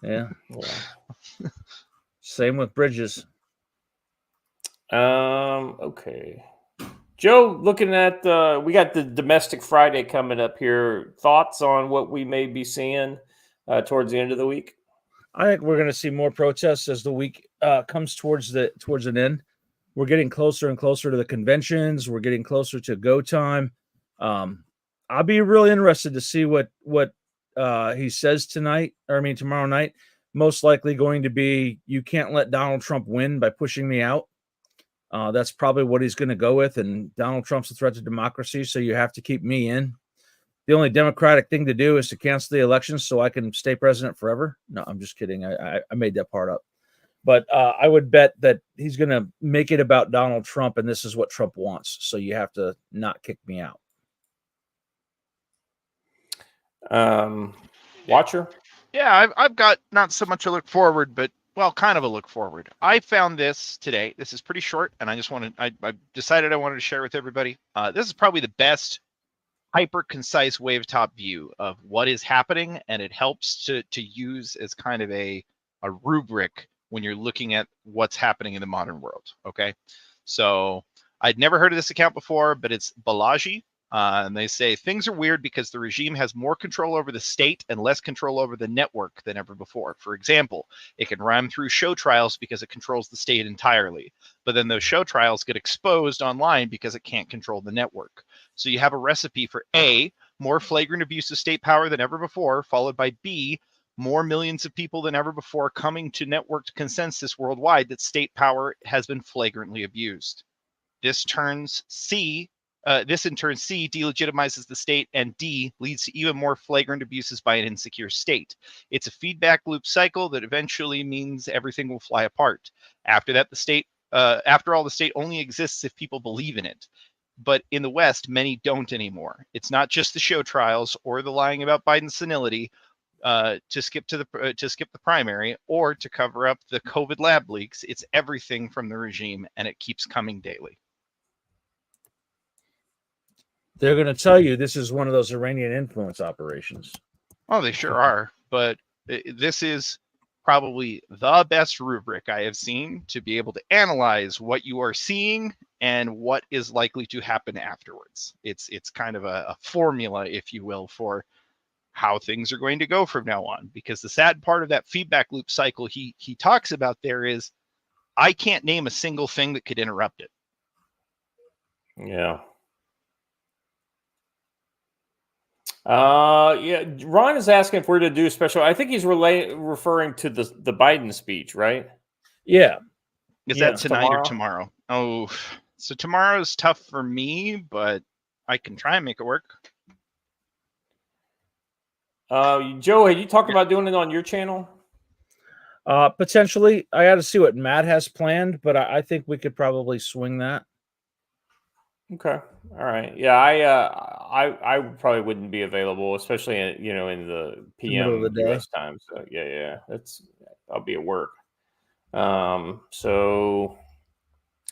Yeah. Same with bridges. Okay. Joe, looking at we got the Domestic Friday coming up here. Thoughts on what we may be seeing towards the end of the week? I think we're going to see more protests as the week comes towards an end. We're getting closer and closer to the conventions. We're getting closer to go time. I'll be really interested to see what he says tomorrow night. Most likely going to be, you can't let Donald Trump win by pushing me out. That's probably what he's going to go with. And Donald Trump's a threat to democracy, so you have to keep me in. The only democratic thing to do is to cancel the election so I can stay president forever. No, I'm just kidding. I made that part up. But I would bet that he's going to make it about Donald Trump, and this is what Trump wants. So you have to not kick me out. Watcher? Yeah, I've got not so much a look forward, but kind of a look forward. I found this today. This is pretty short, and I decided I wanted to share with everybody. This is probably the best hyper concise wave top view of what is happening, and it helps to use as kind of a rubric when you're looking at what's happening in the modern world. Okay, so I'd never heard of this account before, but it's Balaji. And they say things are weird because the regime has more control over the state and less control over the network than ever before. For example, it can ram through show trials because it controls the state entirely. But then those show trials get exposed online because it can't control the network. So you have a recipe for A, more flagrant abuse of state power than ever before, followed by B, more millions of people than ever before coming to networked consensus worldwide that state power has been flagrantly abused. This in turn, C, delegitimizes the state, and D, leads to even more flagrant abuses by an insecure state. It's a feedback loop cycle that eventually means everything will fly apart. After that, after all, the state only exists if people believe in it. But in the West, many don't anymore. It's not just the show trials or the lying about Biden's senility to skip the primary or to cover up the COVID lab leaks. It's everything from the regime, and it keeps coming daily. They're going to tell you this is one of those Iranian influence operations. Oh, they sure are. But this is probably the best rubric I have seen to be able to analyze what you are seeing and what is likely to happen afterwards. It's kind of a formula, if you will, for how things are going to go from now on. Because the sad part of that feedback loop cycle he talks about there is, I can't name a single thing that could interrupt it. Yeah. Ron is asking if we're to do a special. I think he's referring to the Biden speech, right? Yeah. Is that tonight or tomorrow? Oh, so tomorrow's tough for me, but I can try and make it work. Joe, had you talked about doing it on your channel? Potentially. I got to see what Matt has planned, but I think we could probably swing that. Okay. All right. Yeah, I probably wouldn't be available, especially in the PM of the day. US time. So yeah, I'll be at work. So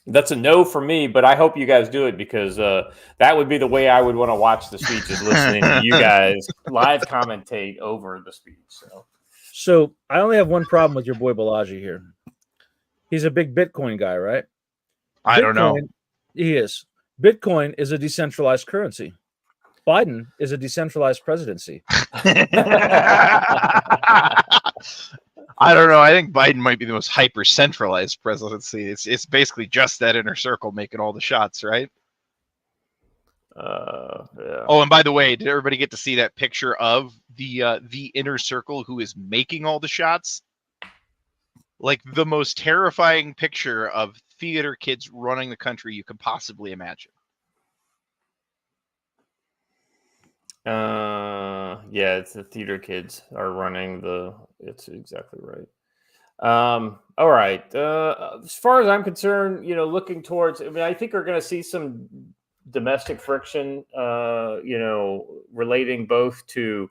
that's a no for me, but I hope you guys do it because that would be the way I would want to watch the speech, is listening to you guys live commentate over the speech. So I only have one problem with your boy Balaji here. He's a big Bitcoin guy, right? I don't know. He is. Bitcoin is a decentralized currency. Biden is a decentralized presidency. I don't know. I think Biden might be the most hyper-centralized presidency. It's basically just that inner circle making all the shots, right? Yeah. Oh, and by the way, did everybody get to see that picture of the inner circle who is making all the shots? Like the most terrifying picture of theater kids running the country you could possibly imagine. Yeah, it's the theater kids are running the. It's exactly right. All right. As far as I'm concerned, looking towards. I mean, I think we're going to see some domestic friction. Relating both to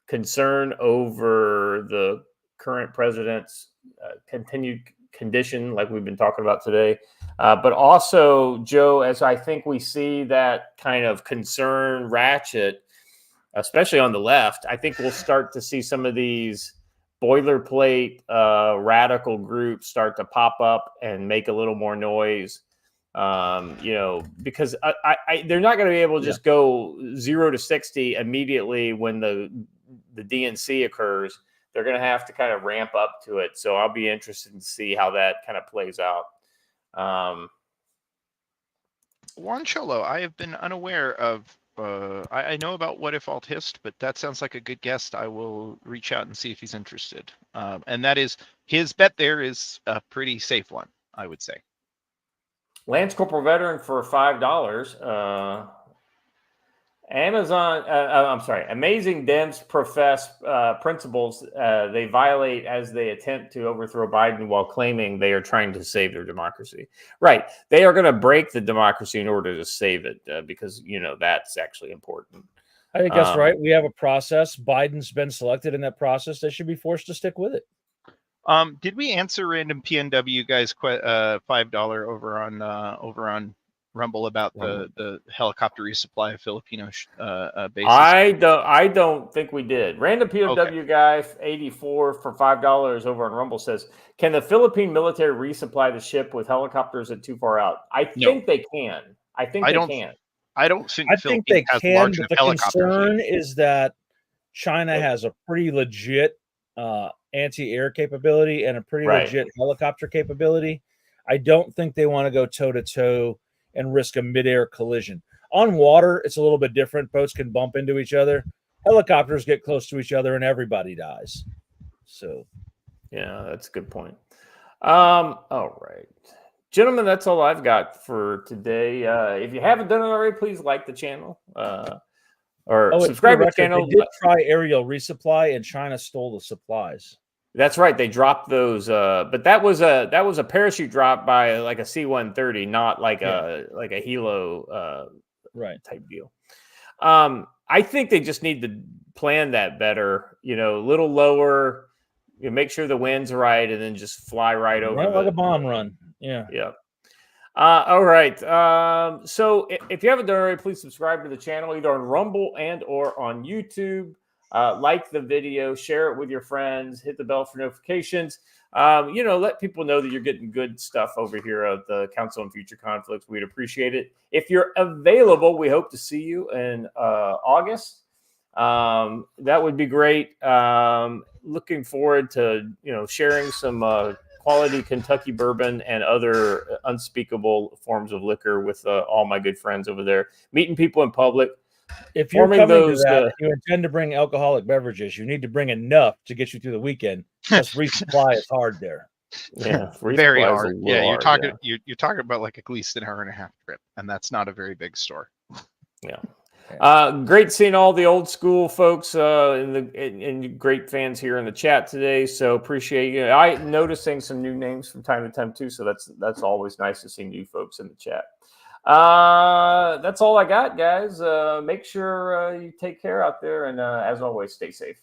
concern over the current president's continued condition, like we've been talking about today. But also, Joe, as I think we see that kind of concern ratchet, especially on the left, I think we'll start to see some of these boilerplate radical groups start to pop up and make a little more noise. Because they're not going to be able to just go 0 to 60 immediately when the DNC occurs. They're going to have to kind of ramp up to it. So I'll be interested to see how that kind of plays out. Juan Cholo, I have been unaware of. I know about What If Alt Hist, but that sounds like a good guest. I will reach out and see if he's interested. And that is his bet. There is a pretty safe one, I would say. Lance Corporal Veteran for $5. Amazing Dems profess principles they violate as they attempt to overthrow Biden while claiming they are trying to save their democracy. Right. They are going to break the democracy in order to save it because, that's actually important. I think that's right. We have a process. Biden's been selected in that process. They should be forced to stick with it. Did we answer random PNW guys $5 over on Rumble about the helicopter resupply of Filipino bases? I don't think we did. Random POW guy 84 for $5 over on Rumble says, "Can the Philippine military resupply the ship with helicopters at too far out?" I think they can. I think they can. I don't think. I think they can, but the concern is that China has a pretty legit anti-air capability and a pretty legit helicopter capability. I don't think they want to go toe-to-toe and risk a midair collision. On water, it's a little bit different. Boats can bump into each other. Helicopters get close to each other and everybody dies. So, yeah, that's a good point. All right. Gentlemen, that's all I've got for today. If you haven't done it already, please like the channel or subscribe to the channel. They did try aerial resupply and China stole the supplies. That's right. They dropped those, but that was a parachute drop by like a C-130, not like a helo type deal. I think they just need to plan that better. A little lower. Make sure the wind's right, and then just fly right over. Like a bomb run. Yeah. Yeah. All right. So if you haven't done already, please subscribe to the channel either on Rumble and or on YouTube. Like the video, share it with your friends, hit the bell for notifications. Let people know that you're getting good stuff over here at the Council on Future Conflicts. We'd appreciate it. If you're available, we hope to see you in August. That would be great. Looking forward to, sharing some quality Kentucky bourbon and other unspeakable forms of liquor with all my good friends over there. Meeting people in public. If you're coming to that, you intend to bring alcoholic beverages, you need to bring enough to get you through the weekend. Because resupply is hard there. Yeah, very hard. Yeah, you're talking about like at least an hour and a half trip, and that's not a very big store. Yeah. Great seeing all the old school folks and great fans here in the chat today. So appreciate you. I'm noticing some new names from time to time too. So that's always nice to see new folks in the chat. That's all I got, guys. Make sure you take care out there, and as always, stay safe.